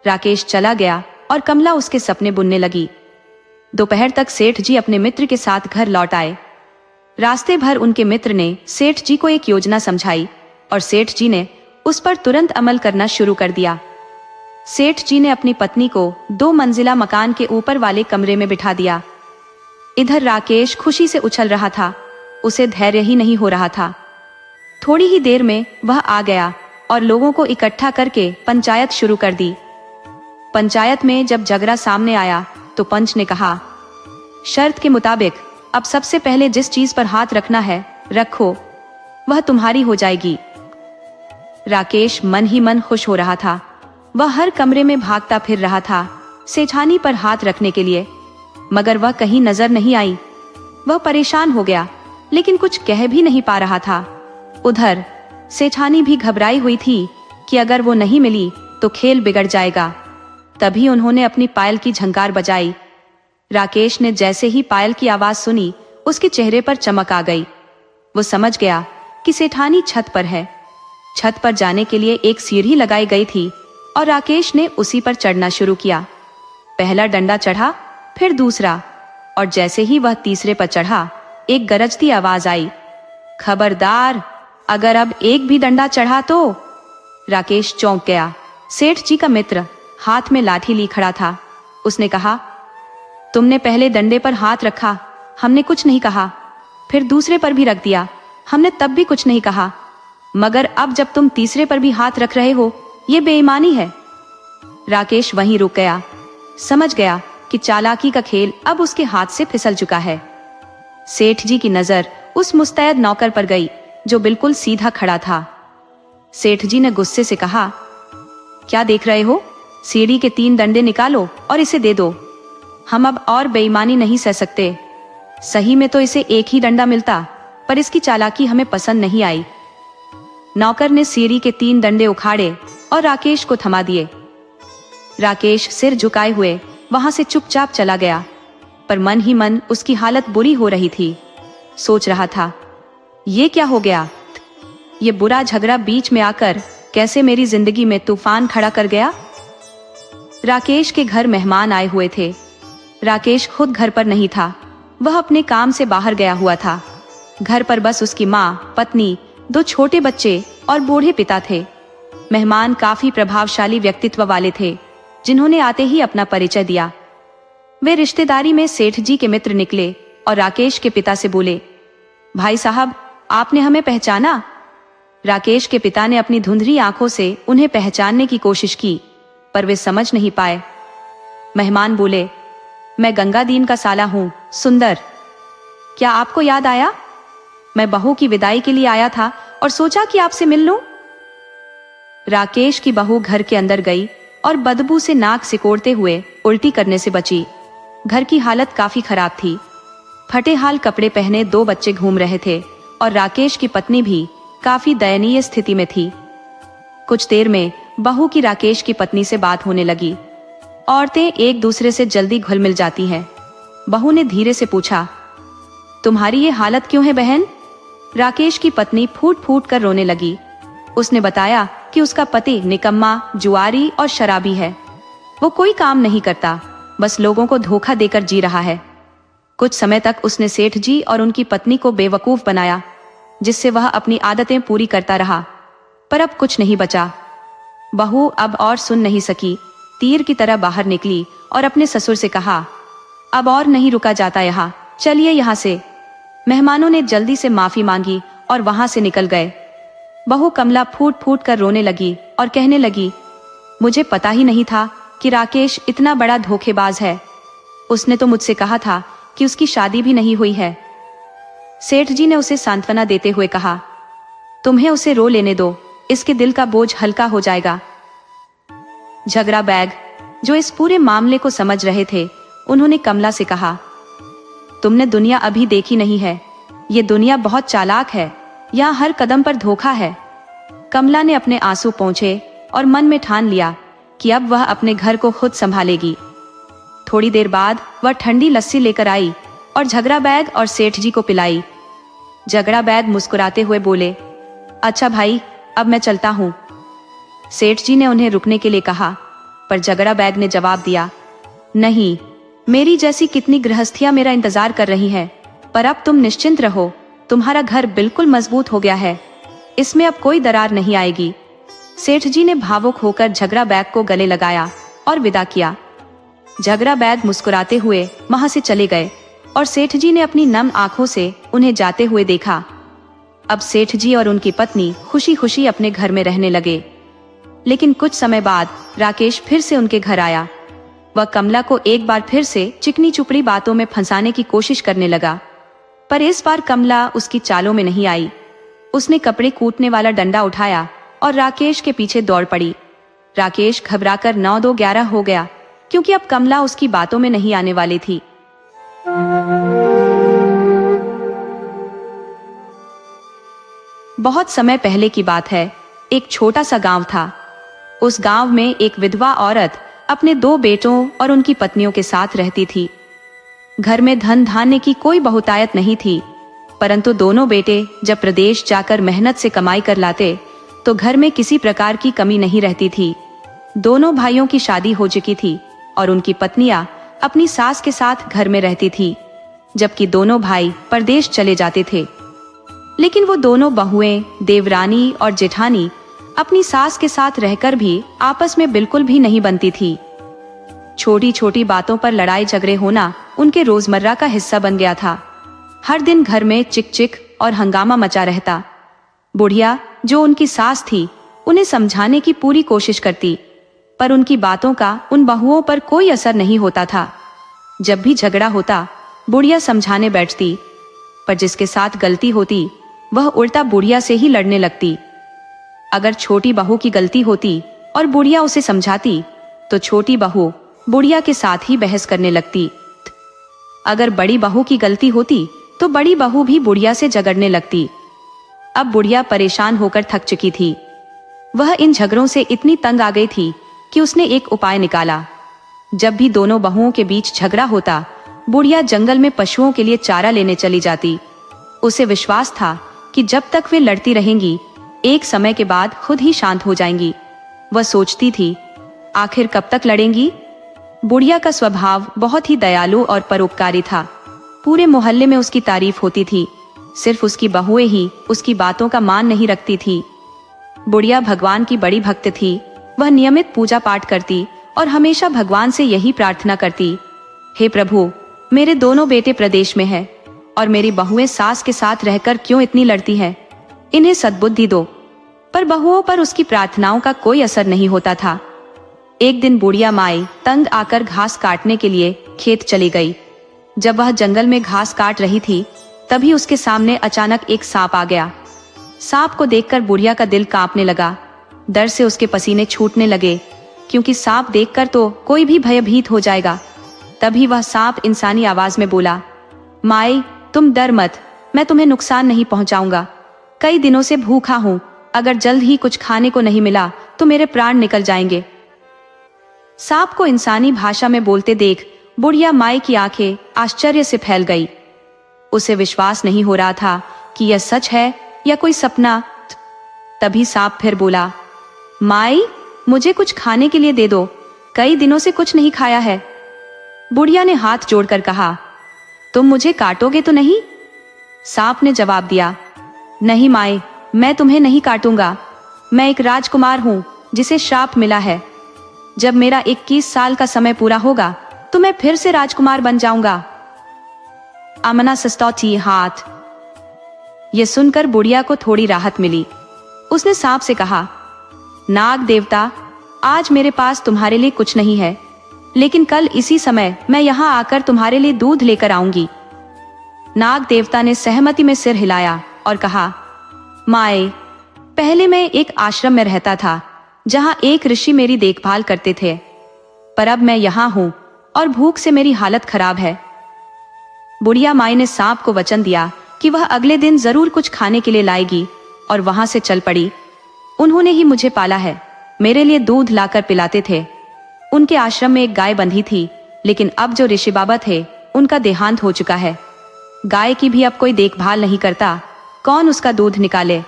राकेश चला गया और कमला उसके सपने बुनने लगी। दोपहर तक सेठ जी अपने मित्र के साथ घर लौट आए। रास्ते भर उनके मित्र ने सेठ जी को एक योजना समझाई और सेठ जी ने उस पर तुरंत अमल करना शुरू कर दिया। सेठ जी ने अपनी पत्नी को 2 मंजिला मकान के ऊपर वाले कमरे में बिठा दिया। इधर राकेश खुशी से उछल रहा था, उसे धैर्य ही नहीं हो रहा था। थोड़ी ही देर में वह आ गया और लोगों को इकट्ठा करके पंचायत शुरू कर दी। पंचायत में जब झगड़ा सामने आया तो पंच ने कहा, शर्त के मुताबिक अब सबसे पहले जिस चीज पर हाथ रखना है रखो, वह तुम्हारी हो जाएगी। राकेश मन ही मन खुश हो रहा था। वह हर कमरे में भागता फिर रहा था सेठानी पर हाथ रखने के लिए, मगर वह कहीं नजर नहीं आई। वह परेशान हो गया, लेकिन कुछ कह भी नहीं पा रहा था। उधर सेठानी भी घबराई हुई थी कि अगर वो नहीं मिली तो खेल बिगड़ जाएगा। तभी उन्होंने अपनी पायल की झंकार बजाई। राकेश ने जैसे ही पायल की आवाज सुनी, उसके चेहरे पर चमक आ गई। वो समझ गया कि सेठानी छत पर है। छत पर जाने के लिए एक सीढ़ी लगाई गई थी और राकेश ने उसी पर चढ़ना शुरू किया। पहला डंडा चढ़ा, फिर दूसरा, और जैसे ही वह तीसरे पर चढ़ा, एक गरजती आवाज आई, खबरदार, अगर अब एक भी डंडा चढ़ा तो। राकेश चौंक गया। सेठ जी का मित्र हाथ में लाठी ली खड़ा था। उसने कहा, तुमने पहले डंडे पर हाथ रखा, हमने कुछ नहीं कहा, फिर दूसरे पर भी रख दिया, हमने तब भी कुछ नहीं कहा, मगर अब जब तुम तीसरे पर भी हाथ रख रहे हो, ये बेईमानी है। राकेश वहीं रुक गया। समझ गया कि चालाकी का खेल अब उसके हाथ से फिसल चुका है। सेठ जी की नजर उस मुस्तैद नौकर पर गई जो बिल्कुल सीधा खड़ा था। सेठ जी ने गुस्से से कहा, क्या देख रहे हो? सीढ़ी के 3 डंडे निकालो और इसे दे दो। हम अब और बेईमानी नहीं सह सकते। सही में तो इसे एक ही डंडा मिलता, पर इसकी चालाकी हमें पसंद नहीं आई। नौकर ने सीढ़ी के 3 डंडे उखाड़े और राकेश को थमा दिए। राकेश सिर झुकाए हुए वहां से चुपचाप चला गया, पर मन ही मन उसकी हालत बुरी हो रही थी। सोच रहा था, ये क्या हो गया? ये बुरा झगड़ा बीच में आकर कैसे मेरी जिंदगी में तूफान खड़ा कर गया? राकेश के घर मेहमान आए हुए थे। राकेश खुद घर पर नहीं था, वह अपने काम से बाहर गया हुआ था। घर पर बस उसकी माँ, पत्नी, 2 छोटे बच्चे और बूढ़े पिता थे। मेहमान काफी प्रभावशाली व्यक्तित्व वाले थे, जिन्होंने आते ही अपना परिचय दिया। वे रिश्तेदारी में सेठ जी के मित्र निकले और राकेश के पिता से बोले, भाई साहब, आपने हमें पहचाना? राकेश के पिता ने अपनी धुंधली आंखों से उन्हें पहचानने की कोशिश की, पर वे समझ नहीं पाए। मेहमान बोले, मैं गंगादीन का साला हूँ, सुंदर। क्या आपको याद आया? मैं बहू की विदाई के लिए आया था और सोचा कि आपसे मिल लूं। राकेश की बहू घर के अंदर गई और बदबू से नाक सिकोड़ते हुए उल्टी करने से बची। घर की हालत काफी खराब थी। फटे हाल कपड़े पहने 2 बच्चे घूम रहे थे और राकेश की पत्नी भी काफी दयनीय स्थिति में थी। कुछ देर में बहू की राकेश की पत्नी से बात होने लगी। औरतें एक दूसरे से जल्दी घुल मिल जाती हैं। बहू ने धीरे से पूछा, तुम्हारी ये हालत क्यों है बहन? राकेश की पत्नी फूट फूट कर रोने लगी। उसने बताया कि उसका पति निकम्मा, जुआरी और शराबी है। वो कोई काम नहीं करता, बस लोगों को धोखा देकर जी रहा है। कुछ समय तक उसने सेठ जी और उनकी पत्नी को बेवकूफ बनाया, जिससे वह अपनी आदतें पूरी करता रहा, पर अब कुछ नहीं बचा। बहू अब और सुन नहीं सकी, तीर की तरह बाहर निकली और अपने ससुर से कहा, अब और नहीं रुका जाता यहाँ, चलिए यहाँ से। मेहमानों ने जल्दी से माफी मांगी और वहां से निकल गए। बहू कमला फूट फूट कर रोने लगी और कहने लगी, मुझे पता ही नहीं था कि राकेश इतना बड़ा धोखेबाज है। उसने तो मुझसे कहा था कि उसकी शादी भी नहीं हुई है। सेठ जी ने उसे सांत्वना देते हुए कहा, तुम्हें उसे रो लेने दो, इसके दिल का बोझ हल्का हो जाएगा। झगड़ा बैग, जो इस पूरे मामले को समझ रहे थे, उन्होंने कमला से कहा, तुमने दुनिया अभी देखी नहीं है, ये दुनिया बहुत चालाक है, यहाँ हर कदम पर धोखा है। कमला ने अपने आंसू पोंछे और मन में ठान लिया कि अब वह अपने घर को खुद संभालेगी। थोड़ी देर बाद वह ठंडी लस्सी लेकर आई और झगड़ा बैग और सेठ जी को पिलाई। झगड़ा बैग मुस्कुराते हुए बोले, अच्छा भाई, अब मैं चलता हूँ। सेठ जी ने उन्हें रुकने के लिए कहा, पर झगड़ा बैग ने जवाब दिया, नहीं, मेरी जैसी कितनी गृहस्थियां मेरा इंतजार कर रही हैं, पर अब तुम निश्चिंत रहो, तुम्हारा घर बिल्कुल मजबूत हो गया है, इसमें अब कोई दरार नहीं आएगी। सेठ जी ने भावुक होकर झगड़ा बैग को गले लगाया और विदा किया। झगड़ा बैग मुस्कुराते हुए वहां से चले गए और सेठ जी ने अपनी नम आंखों से उन्हें जाते हुए देखा। अब सेठ जी और उनकी पत्नी खुशी खुशी अपने घर में रहने लगे। लेकिन कुछ समय बाद राकेश फिर से उनके घर आया। वह कमला को एक बार फिर से चिकनी चुपड़ी बातों में फंसाने की कोशिश करने लगा, पर इस बार कमला उसकी चालों में नहीं आई। उसने कपड़े कूटने वाला डंडा उठाया और राकेश के पीछे दौड़ पड़ी। राकेश घबराकर 9-2-11 हो गया, क्योंकि अब कमला उसकी बातों में नहीं आने वाली थी। बहुत समय पहले की बात है। एक छोटा सा गांव था। उस गांव में एक विधवा औरत अपने 2 बेटों और उनकी पत्नियों के साथ रहती थी। घर में धन धान्य की कोई बहुतायत नहीं थी, परंतु दोनों बेटे जब प्रदेश जाकर मेहनत से कमाई कर लाते तो घर में किसी प्रकार की कमी नहीं रहती थी। दोनों भाइयों की शादी हो चुकी थी और उनकी पत्नियां अपनी सास के साथ घर में रहती थी, जबकि दोनों भाई परदेश चले जाते थे। लेकिन वो दोनों बहुएं देवरानी और जेठानी अपनी सास के साथ रहकर भी आपस में बिल्कुल भी नहीं बनती थी। छोटी छोटी बातों पर लड़ाई झगड़े होना उनके रोजमर्रा का हिस्सा बन गया था। हर दिन घर में चिक चिक और हंगामा मचा रहता। बुढ़िया, जो उनकी सास थी, उन्हें समझाने की पूरी कोशिश करती, पर उनकी बातों का उन बहुओं पर कोई असर नहीं होता था। जब भी झगड़ा होता, बुढ़िया समझाने बैठती, पर जिसके साथ गलती होती वह उल्टा बुढ़िया से ही लड़ने लगती। अगर छोटी बहू की गलती होती और बुढ़िया उसे समझाती, तो छोटी बहू बुढ़िया के साथ ही बहस करने लगती। अगर बड़ी बहू की गलती होती तो बड़ी बहू भी बुढ़िया से झगड़ने लगती। अब बुढ़िया परेशान होकर थक चुकी थी। वह इन झगड़ों से इतनी तंग आ गई थी कि उसने एक उपाय निकाला। जब भी दोनों बहुओं के बीच झगड़ा होता, बुढ़िया जंगल में पशुओं के लिए चारा लेने चली जाती। उसे विश्वास था कि जब तक वे लड़ती रहेंगी, एक समय के बाद खुद ही शांत हो जाएंगी। वह सोचती थी, आखिर कब तक लड़ेंगी? बुढ़िया का स्वभाव बहुत ही दयालु और परोपकारी था। पूरे मोहल्ले में उसकी तारीफ होती थी। सिर्फ उसकी बहुएं ही उसकी बातों का मान नहीं रखती थी। बुढ़िया भगवान की बड़ी भक्त थी। वह नियमित पूजा पाठ करती और हमेशा भगवान से यही प्रार्थना करती, हे प्रभु, मेरे दोनों बेटे प्रदेश में हैं और मेरी बहुएं सास के साथ रहकर क्यों इतनी लड़ती हैं? इन्हें सद्बुद्धि दो। पर बहुओं पर उसकी प्रार्थनाओं का कोई असर नहीं होता था। एक दिन बुढ़िया माई तंग आकर घास काटने के लिए खेत चली गई। जब वह जंगल में घास काट रही थी, तभी उसके सामने अचानक एक सांप आ गया। सांप को देखकर बुढ़िया का दिल कांपने लगा। डर से उसके पसीने छूटने लगे, क्योंकि सांप देखकर तो कोई भी भयभीत हो जाएगा। तभी वह सांप इंसानी आवाज में बोला, माई, तुम डर मत, मैं तुम्हें नुकसान नहीं पहुंचाऊंगा। कई दिनों से भूखा हूं, अगर जल्द ही कुछ खाने को नहीं मिला तो मेरे प्राण निकल जाएंगे। सांप को इंसानी भाषा में बोलते देख बुढ़िया माई की आंखें आश्चर्य से फैल गई। उसे विश्वास नहीं हो रहा था कि यह सच है या कोई सपना। तभी सांप फिर बोला, माई, मुझे कुछ खाने के लिए दे दो, कई दिनों से कुछ नहीं खाया है। बुढ़िया ने हाथ जोड़कर कहा, तुम मुझे काटोगे तो नहीं? सांप ने जवाब दिया, नहीं माई, मैं तुम्हें नहीं काटूंगा। मैं एक राजकुमार हूं जिसे श्राप मिला है। जब मेरा 21 साल का समय पूरा होगा तो मैं फिर से राजकुमार बन जाऊंगा। आमना सस्तौती हाथ। यह सुनकर बुढ़िया को थोड़ी राहत मिली। उसने सांप से कहा, नाग देवता, आज मेरे पास तुम्हारे लिए कुछ नहीं है, लेकिन कल इसी समय मैं यहाँ आकर तुम्हारे लिए दूध लेकर आऊंगी। नाग देवता ने सहमति में सिर हिलाया और कहा, माए, पहले मैं एक आश्रम में रहता था जहां एक ऋषि मेरी देखभाल करते थे, पर अब मैं यहाँ हूं और भूख से मेरी हालत खराब है। बुढ़िया माई ने सांप को वचन दिया कि वह अगले दिन जरूर कुछ खाने के लिए लाएगी और वहां से चल पड़ी। उन्होंने ही मुझे पाला है, मेरे लिए दूध लाकर पिलाते थे। उनके आश्रम में एक गाय बंधी थी, लेकिन अब जो ऋषि बाबा थे उनका देहांत हो चुका है। गाय की भी अब कोई देखभाल नहीं करता, कौन उसका दूध निकाले?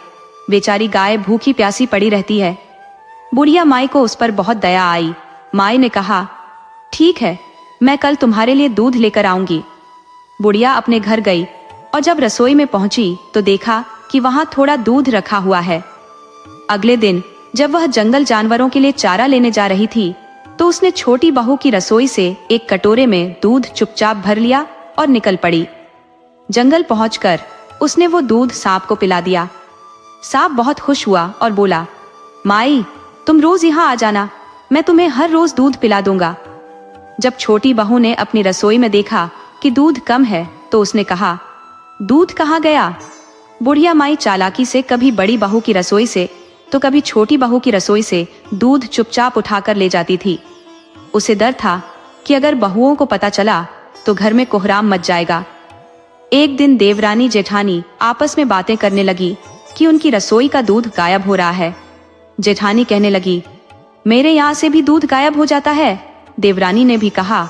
बेचारी गाय भूखी प्यासी पड़ी रहती है। बुढ़िया माई को उस पर बहुत दया आई। माई ने कहा, ठीक है, मैं कल तुम्हारे लिए दूध लेकर आऊंगी। बुढ़िया अपने घर गई और जब रसोई में पहुंची तो देखा कि वहां थोड़ा दूध रखा हुआ है। अगले दिन जब वह जंगल जानवरों के लिए चारा लेने जा रही थी, तो उसने छोटी बहू की रसोई से एक कटोरे में दूध चुपचाप भर लिया और निकल पड़ी। जंगल पहुंचकर उसने वो दूध सांप को पिला दिया। सांप बहुत खुश हुआ और बोला, माई, तुम रोज यहाँ आ जाना, मैं तुम्हें हर रोज दूध पिला दूंगा। जब छोटी बहू ने अपनी रसोई में देखा कि दूध कम है, तो उसने कहा, दूध कहाँ गया? बुढ़िया माई चालाकी से कभी बड़ी बहू की रसोई से तो कभी छोटी बहू की रसोई से दूध चुपचाप उठाकर ले जाती थी। उसे डर था कि अगर बहुओं को पता चला तो घर में कोहराम मच जाएगा। एक दिन देवरानी जेठानी आपस में बातें करने लगी कि उनकी रसोई का दूध गायब हो रहा है। जेठानी कहने लगी, मेरे यहाँ से भी दूध गायब हो जाता है? देवरानी ने भी कहा,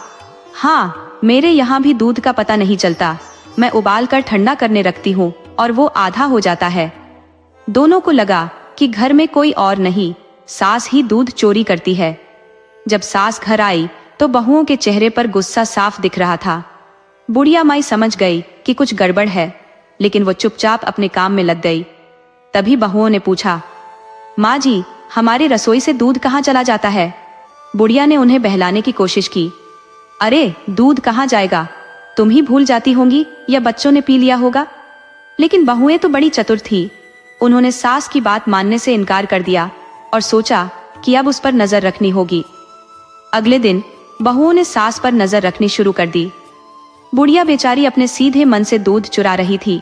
हाँ, मेरे यहाँ भी दूध का पता नहीं चलता। मैं उबाल कर ठंडा करने रखती हूँ और वो आधा हो जाता है। दोनों को लगा कि घर में कोई और नहीं, सास ही दूध चोरी करती है। जब सास घर आई तो बहुओं के चेहरे पर गुस्सा साफ दिख रहा था। बुढ़िया माई समझ गई कि कुछ गड़बड़ है, लेकिन वो चुपचाप अपने काम में लग गई। तभी बहुओं ने पूछा, माँ जी, हमारे रसोई से दूध कहाँ चला जाता है? बुढ़िया ने उन्हें बहलाने की कोशिश की। अरे दूध कहाँ जाएगा, तुम ही भूल जाती होंगी या बच्चों ने पी लिया होगा। लेकिन बहुएं तो बड़ी चतुर थी। उन्होंने सास की बात मानने से इनकार कर दिया और सोचा कि अब उस पर नजर रखनी होगी। अगले दिन बहुओं ने सास पर नजर रखनी शुरू कर दी। बुढ़िया बेचारी अपने सीधे मन से दूध चुरा रही थी।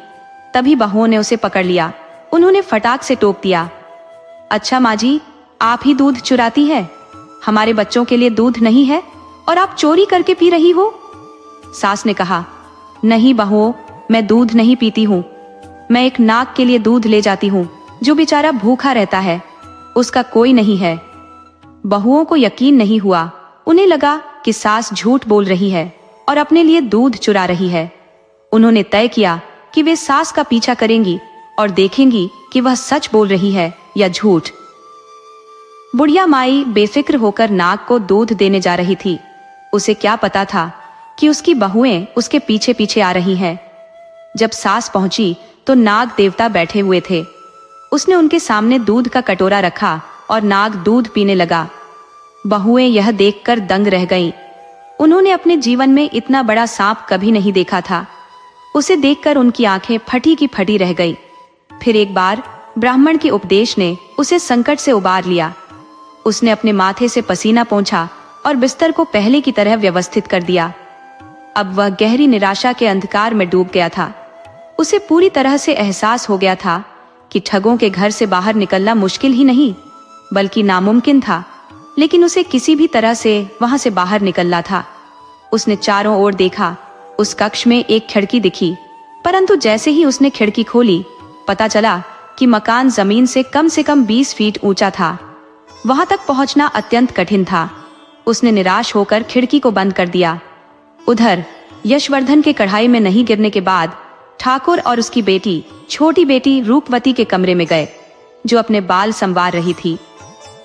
तभी बहुओं ने उसे पकड़ लिया। उन्होंने फटाक से टोक दिया, अच्छा माँ जी, आप ही दूध चुराती है? हमारे बच्चों के लिए दूध नहीं है और आप चोरी करके पी रही हो? सास ने कहा, नहीं बहुओं, मैं दूध नहीं पीती हूँ। मैं एक नाग के लिए दूध ले जाती हूँ जो बेचारा भूखा रहता है, उसका कोई नहीं है। बहुओं को यकीन नहीं हुआ। उन्हें लगा कि सास झूठ बोल रही है और अपने लिए दूध चुरा रही है। उन्होंने तय किया कि वे सास का पीछा करेंगी और देखेंगी कि वह सच बोल रही है या झूठ। बुढ़िया माई बेफिक्र होकर नाग को दूध देने जा रही थी। उसे क्या पता था कि उसकी बहुएं उसके पीछे पीछे आ रही हैं। जब सास पहुंची तो नाग देवता बैठे हुए थे। उसने उनके सामने दूध का कटोरा रखा और नाग दूध पीने लगा। बहुएं यह देखकर दंग रह गईं। उन्होंने अपने जीवन में इतना बड़ा सांप कभी नहीं देखा था। उसे देखकर उनकी आंखें फटी की फटी रह गई। फिर एक बार ब्राह्मण के उपदेश ने उसे संकट से उबार लिया। उसने अपने माथे से पसीना पोंछा और बिस्तर को पहले की तरह व्यवस्थित कर दिया। अब वह गहरी निराशा के अंधकार में डूब गया था। उसे पूरी तरह से एहसास हो गया था कि ठगों के घर से बाहर निकलना मुश्किल ही नहीं बल्कि नामुमकिन था, लेकिन उसे किसी भी तरह से वहां से बाहर निकलना था। उसने चारों ओर देखा। उस कक्ष में एक खिड़की दिखी, परंतु जैसे ही उसने खिड़की खोली, पता चला कि मकान जमीन से कम 20 फीट ऊंचा था। वहां तक पहुंचना अत्यंत कठिन था। उसने निराश होकर खिड़की को बंद कर दिया। उधर यशवर्धन के कढ़ाई में नहीं गिरने के बाद ठाकुर और उसकी बेटी, छोटी बेटी रूपवती के कमरे में गए, जो अपने बाल संवार रही थी।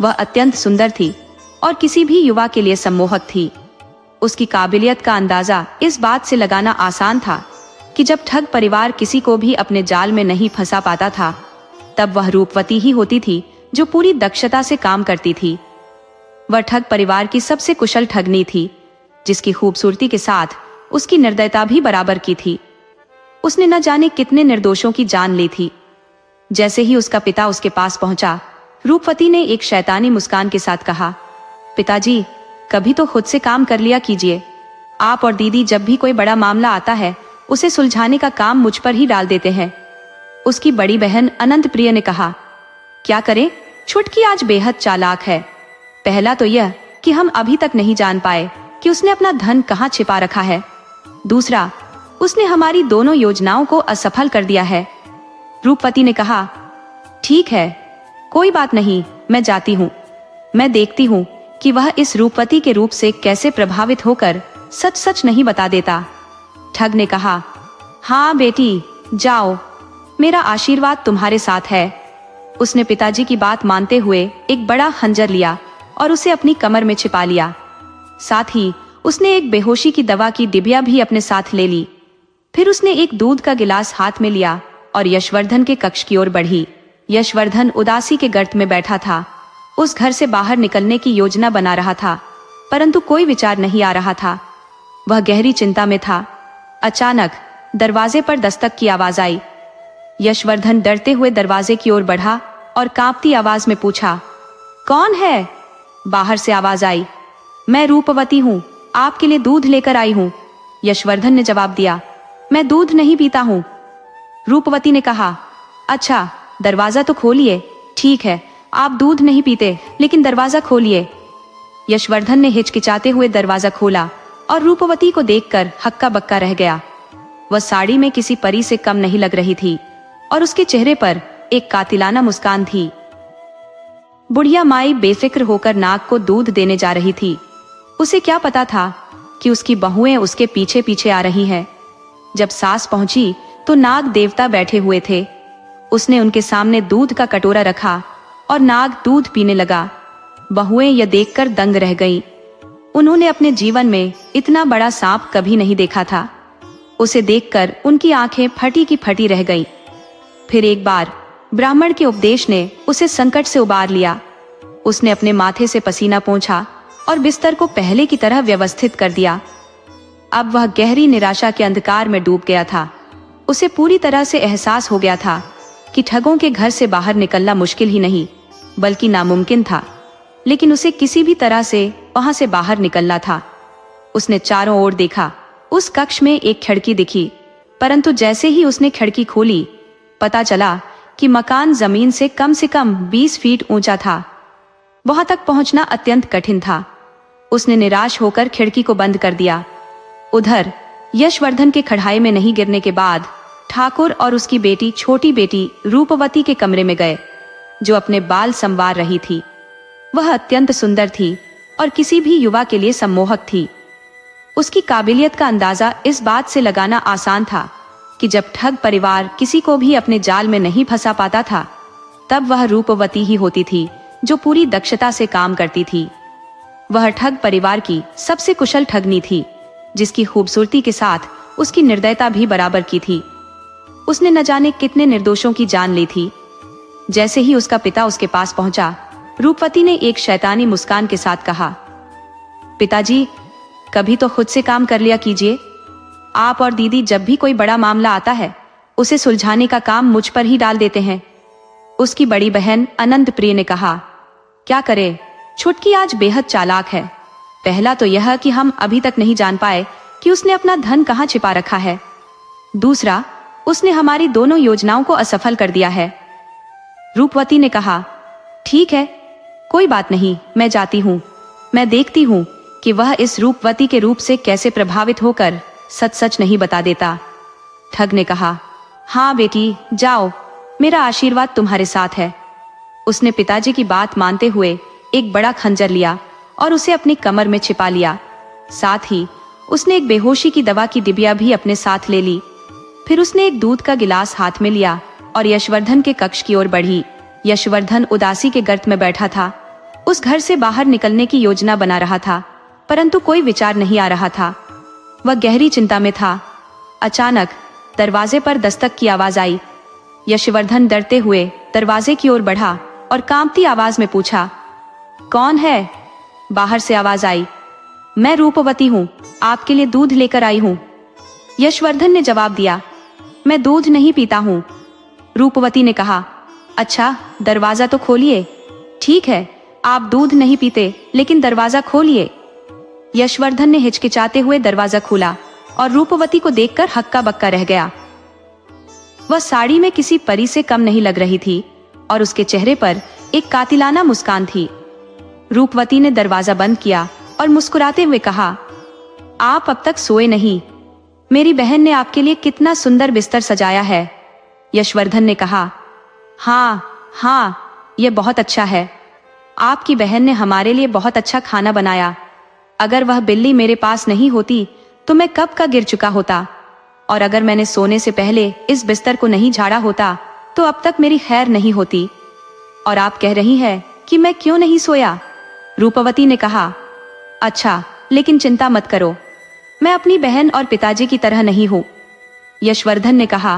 वह अत्यंत सुंदर थी और किसी भी युवा के लिए सम्मोहक थी। उसकी काबिलियत का अंदाजा इस बात से लगाना आसान था कि जब ठग परिवार किसी को भी अपने जाल में नहीं फंसा पाता था, तब वह रूपवती ही होती थी जो पूरी दक्षता से काम करती थी। वह ठग परिवार की सबसे कुशल ठगनी थी, जिसकी खूबसूरती के साथ उसकी निर्दयता भी बराबर की थी। उसने न जाने कितने निर्दोषों की जान ली थी। जैसे ही उसका पिता उसके पास पहुंचा, रूपवती ने एक शैतानी मुस्कान के साथ कहा, पिताजी, कभी तो खुद से काम कर लिया कीजिए। आप और दीदी जब भी कोई बड़ा मामला आता है, उसे सुलझाने का काम मुझ पर ही डाल देते हैं। उसकी बड़ी बहन अनंत प्रिय ने कहा, क्या करें, छुटकी आज बेहद चालाक है। पहला तो यह कि हम अभी तक नहीं जान पाए कि उसने अपना धन कहाँ छिपा रखा है। दूसरा, उसने हमारी दोनों योजनाओं को असफल कर दिया है। रूपवती ने कहा, ठीक है, कोई बात नहीं, मैं जाती हूँ। मैं देखती हूँ कि वह इस रूपवती के रूप से कैसे प्रभावित होकर सच सच नहीं बता देता। ठग ने कहा, हाँ बेटी, जाओ, मेरा आशीर्वाद तुम्हारे साथ है। उसने पिताजी की बात मानते हुए एक बड़ा खंजर लिया और उसे अपनी कमर में छिपा लिया। साथ ही उसने एक बेहोशी की दवा की डिबिया भी अपने साथ ले ली। फिर उसने एक दूध का गिलास हाथ में लिया और यशवर्धन के कक्ष की ओर बढ़ी। यशवर्धन उदासी के गर्त में बैठा था। उस घर से बाहर निकलने की योजना बना रहा था, परंतु कोई विचार नहीं आ रहा था। वह गहरी चिंता में था। अचानक दरवाजे पर दस्तक की आवाज आई। यशवर्धन डरते हुए दरवाजे की ओर बढ़ा और कांपती आवाज में पूछा, कौन है? बाहर से आवाज आई, मैं रूपवती हूँ, आपके लिए दूध लेकर आई हूँ। यशवर्धन ने जवाब दिया, मैं दूध नहीं पीता हूँ। रूपवती ने कहा, अच्छा, दरवाजा तो खोलिए। ठीक है, आप दूध नहीं पीते, लेकिन दरवाजा खोलिए। यशवर्धन ने हिचकिचाते हुए दरवाजा खोला और रूपवती को देखकर हक्का बक्का रह गया। वह साड़ी में किसी परी से कम नहीं लग रही थी और उसके चेहरे पर एक कातिलाना मुस्कान थी। बुढ़िया माई बेफिक्र होकर नाग को दूध देने जा रही थी। उसे क्या पता था कि उसकी बहुएं उसके पीछे पीछे आ रही हैं। जब सास पहुंची तो नाग देवता बैठे हुए थे। उसने उनके सामने दूध का कटोरा रखा और नाग दूध पीने लगा। बहुएं यह देखकर दंग रह गईं। उन्होंने अपने जीवन में इतना बड़ा सांप कभी नहीं देखा था। उसे देखकर उनकी आंखें फटी की फटी रह गईं। फिर एक बार ब्राह्मण के उपदेश ने उसे संकट से उबार लिया। उसने अपने माथे से पसीना पोंछा और बिस्तर को पहले की तरह व्यवस्थित कर दिया। अब वह गहरी निराशा के अंधकार में डूब गया था। उसे पूरी तरह से एहसास हो गया था कि ठगों के घर से बाहर निकलना मुश्किल ही नहीं बल्कि नामुमकिन था, लेकिन उसे किसी भी तरह से वहां से बाहर निकलना था। उसने चारों ओर देखा। उस कक्ष में एक खिड़की दिखी, परंतु जैसे ही उसने खिड़की खोली, पता चला कि मकान जमीन से कम 20 फीट ऊंचा था। वहां तक पहुंचना अत्यंत कठिन था। उसने निराश होकर खिड़की को बंद कर दिया। उधर यशवर्धन के खड़ाई में नहीं गिरने के बाद ठाकुर और उसकी बेटी, छोटी बेटी रूपवती के कमरे में गए, जो अपने बाल संवार रही थी। वह अत्यंत सुंदर थी और किसी भी युवा के लिए सम्मोहक थी। उसकी काबिलियत का अंदाजा इस बात से लगाना आसान था कि जब ठग परिवार किसी को भी अपने जाल में नहीं फंसा पाता था, तब वह रूपवती ही होती थी जो पूरी दक्षता से काम करती थी। वह ठग परिवार की सबसे कुशल ठगनी थी, जिसकी खूबसूरती के साथ उसकी निर्दयता भी बराबर की थी। उसने न जाने कितने निर्दोषों की जान ली थी। जैसे ही उसका पिता उसके पास पहुंचा, रूपवती ने एक शैतानी मुस्कान के साथ कहा, पिताजी, कभी तो खुद से काम कर लिया कीजिए। आप और दीदी जब भी कोई बड़ा मामला आता है, उसे सुलझाने का काम मुझ पर ही डाल देते हैं। उसकी बड़ी बहन अनंत प्रिय ने कहा, क्या करे, छुटकी आज बेहद चालाक है। पहला तो यह कि हम अभी तक नहीं जान पाए कि उसने अपना धन कहाँ छिपा रखा है। दूसरा, उसने हमारी दोनों योजनाओं को असफल कर दिया है। रूपवती ने कहा, ठीक है, कोई बात नहीं, मैं जाती हूँ। मैं देखती हूँ कि वह इस रूपवती के रूप से कैसे प्रभावित होकर सच सच नहीं बता देता। ठग ने कहा, हाँ बेटी, जाओ, मेरा आशीर्वाद तुम्हारे साथ है। उसने पिताजी की बात मानते हुए एक बड़ा खंजर लिया और उसे अपनी कमर में छिपा लिया। साथ ही उसने एक बेहोशी की दवा की डिबिया भी अपने साथ ले ली। फिर उसने एक दूध का गिलास हाथ में लिया और यशवर्धन के कक्ष की ओर बढ़ी। यशवर्धन उदासी के गर्त में बैठा था। उस घर से बाहर निकलने की योजना बना रहा था, परंतु कोई विचार नहीं आ रहा था। वह गहरी चिंता में था। अचानक दरवाजे पर दस्तक की आवाज आई। यशवर्धन डरते हुए दरवाजे की ओर बढ़ा और कांपती आवाज में पूछा, कौन है? बाहर से आवाज आई, मैं रूपवती हूँ, आपके लिए दूध लेकर आई हूँ। यशवर्धन ने जवाब दिया, मैं दूध नहीं पीता हूँ। रूपवती ने कहा, अच्छा, दरवाजा तो खोलिए। ठीक है, आप दूध नहीं पीते, लेकिन दरवाजा खोलिए। यशवर्धन ने हिचकिचाते हुए दरवाजा खोला और रूपवती को देखकर हक्का बक्का रह गया। वह साड़ी में किसी परी से कम नहीं लग रही थी और उसके चेहरे पर एक कातिलाना मुस्कान थी। रूपवती ने दरवाजा बंद किया और मुस्कुराते हुए कहा, आप अब तक सोए नहीं। मेरी बहन ने आपके लिए कितना सुंदर बिस्तर सजाया है। यशवर्धन ने कहा, हाँ, यह बहुत अच्छा है। आपकी बहन ने हमारे लिए बहुत अच्छा खाना बनाया। अगर वह बिल्ली मेरे पास नहीं होती तो मैं कब का गिर चुका होता, और अगर मैंने सोने से पहले इस बिस्तर को नहीं झाड़ा होता तो अब तक मेरी खैर नहीं होती। और आप कह रही हैं कि मैं क्यों नहीं सोया? रूपवती ने कहा, अच्छा, लेकिन चिंता मत करो, मैं अपनी बहन और पिताजी की तरह नहीं हूँ। यशवर्धन ने कहा,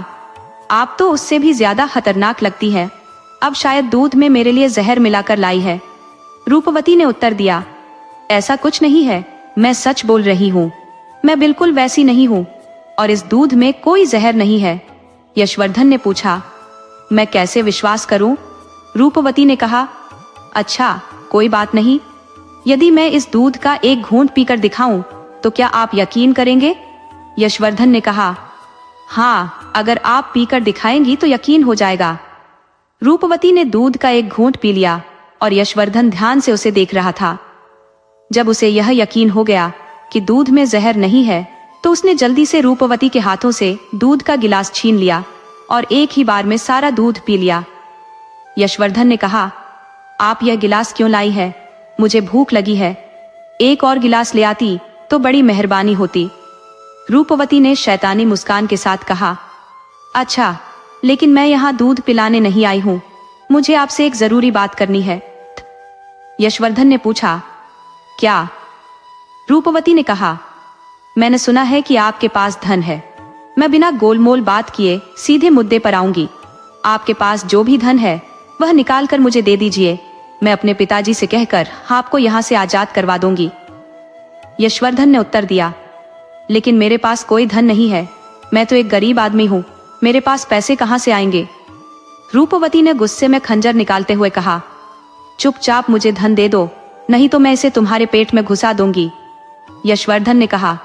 आप तो उससे भी ज्यादा खतरनाक लगती है। अब शायद दूध में मेरे लिए जहर मिलाकर लाई है। रूपवती ने उत्तर दिया, ऐसा कुछ नहीं है, मैं सच बोल रही हूँ। मैं बिल्कुल वैसी नहीं हूँ और इस दूध में कोई जहर नहीं है। यशवर्धन ने पूछा, मैं कैसे विश्वास करूं? रूपवती ने कहा, अच्छा, कोई बात नहीं। यदि मैं इस दूध का एक घूंट पीकर दिखाऊं तो क्या आप यकीन करेंगे? यशवर्धन ने कहा, हाँ, अगर आप पीकर दिखाएंगी तो यकीन हो जाएगा। रूपवती ने दूध का एक घूंट पी लिया और यशवर्धन ध्यान से उसे देख रहा था। जब उसे यह यकीन हो गया कि दूध में जहर नहीं है, तो उसने जल्दी से रूपवती के हाथों से दूध का गिलास छीन लिया और एक ही बार में सारा दूध पी लिया। यशवर्धन ने कहा, आप यह गिलास क्यों लाई है? मुझे भूख लगी है। एक और गिलास ले आती तो बड़ी मेहरबानी होती। रूपवती ने शैतानी मुस्कान के साथ कहा, अच्छा, लेकिन मैं यहाँ दूध पिलाने नहीं आई हूँ। मुझे आपसे एक जरूरी बात करनी है। यशवर्धन ने पूछा, क्या? रूपवती ने कहा, मैंने सुना है कि आपके पास धन है। मैं बिना गोलमोल बात किए सीधे मुद्दे पर आऊंगी। आपके पास जो भी धन है वह निकाल कर मुझे दे दीजिए। मैं अपने पिताजी से कहकर आपको यहाँ से आजाद करवा दूंगी। यशवर्धन ने उत्तर दिया, लेकिन मेरे पास कोई धन नहीं है। मैं तो एक गरीब आदमी हूँ, मेरे पास पैसे कहाँ से आएंगे? रूपवती ने गुस्से में खंजर निकालते हुए कहा, चुपचाप मुझे धन दे दो, नहीं तो मैं इसे तुम्हारे पेट में घुसा दूंगी। यशवर्धन ने कहा,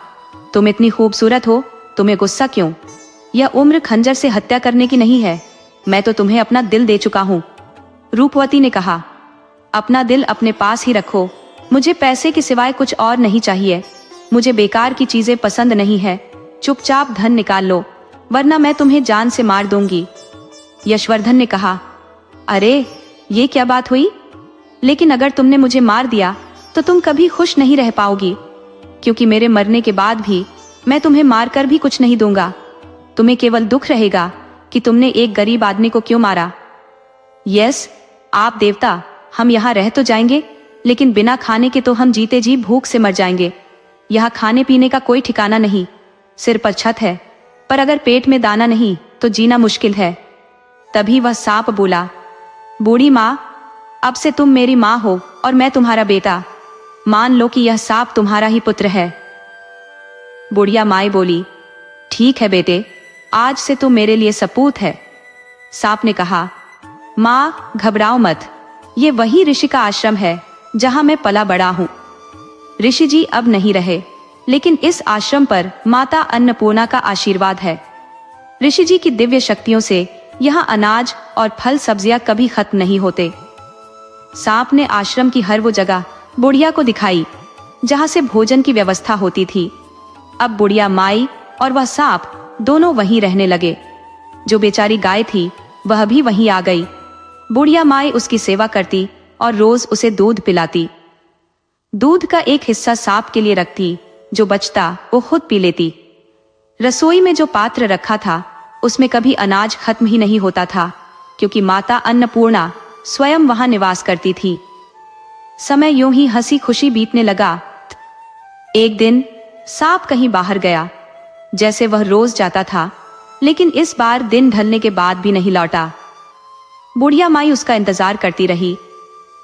तुम इतनी खूबसूरत हो, तुम्हें गुस्सा क्यों? यह उम्र खंजर से हत्या करने की नहीं है। मैं तो तुम्हें अपना दिल दे चुका हूँ। रूपवती ने कहा, अपना दिल अपने पास ही रखो, मुझे पैसे के सिवाय कुछ और नहीं चाहिए। मुझे बेकार की चीजें पसंद नहीं है। चुपचाप धन निकाल लो, वरना मैं तुम्हें जान से मार दूंगी। यशवर्धन ने कहा, अरे ये क्या बात हुई? लेकिन अगर तुमने मुझे मार दिया तो तुम कभी खुश नहीं रह पाओगी, क्योंकि मेरे मरने के बाद भी मैं तुम्हें मारकर भी कुछ नहीं दूंगा। तुम्हें केवल दुख रहेगा कि तुमने एक गरीब आदमी को क्यों मारा। यस, आप देवता, हम यहाँ रह तो जाएंगे, लेकिन बिना खाने के तो हम जीते जी भूख से मर जाएंगे। यहाँ खाने पीने का कोई ठिकाना नहीं, सिर पर छत है, पर अगर पेट में दाना नहीं तो जीना मुश्किल है। तभी वह सांप बोला, बूढ़ी माँ, अब से तुम मेरी माँ हो और मैं तुम्हारा बेटा। मान लो कि यह सांप तुम्हारा ही पुत्र है। बुढ़िया माई बोली, ठीक है बेटे, आज से तुम मेरे लिए सपूत है। सांप ने कहा, माँ घबराओ मत, ये वही ऋषि का आश्रम है जहां मैं पला बड़ा हूँ। ऋषि जी अब नहीं रहे, लेकिन इस आश्रम पर माता अन्नपूर्णा का आशीर्वाद है। ऋषि जी की दिव्य शक्तियों से यहाँ अनाज और फल सब्जियां कभी खत्म नहीं होते। सांप ने आश्रम की हर वो जगह बुढ़िया को दिखाई जहां से भोजन की व्यवस्था होती थी। अब बुढ़िया माई और वह सांप दोनों वहीं रहने लगे। जो बेचारी गाय थी वह भी वहीं आ गई। बुढ़िया माई उसकी सेवा करती और रोज उसे दूध पिलाती। दूध का एक हिस्सा सांप के लिए रखती, जो बचता वो खुद पी लेती। रसोई में जो पात्र रखा था उसमें कभी अनाज खत्म ही नहीं होता था, क्योंकि माता अन्नपूर्णा स्वयं वहां निवास करती थी। समय यूं ही हंसी खुशी बीतने लगा। एक दिन सांप कहीं बाहर गया, जैसे वह रोज जाता था, लेकिन इस बार दिन ढलने के बाद भी नहीं लौटा। बुढ़िया माई उसका इंतजार करती रही।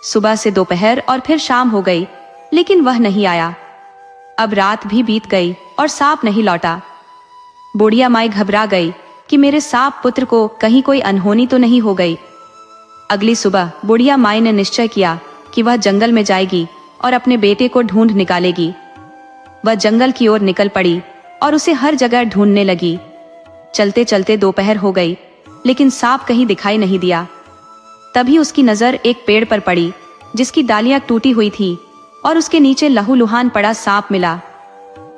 सुबह से दोपहर और फिर शाम हो गई, लेकिन वह नहीं आया। अब रात भी बीत गई और सांप नहीं लौटा। बुढ़िया माई घबरा गई कि मेरे सांप पुत्र को कहीं कोई अनहोनी तो नहीं हो गई। अगली सुबह बुढ़िया माई ने निश्चय किया कि वह जंगल में जाएगी और अपने बेटे को ढूंढ निकालेगी। वह जंगल की ओर निकल पड़ी और उसे हर जगह ढूंढने लगी। चलते चलते दोपहर हो गई, लेकिन सांप कहीं दिखाई नहीं दिया। तभी उसकी नजर एक पेड़ पर पड़ी, जिसकी डालियां टूटी हुई थी और उसके नीचे लहूलुहान पड़ा सांप मिला।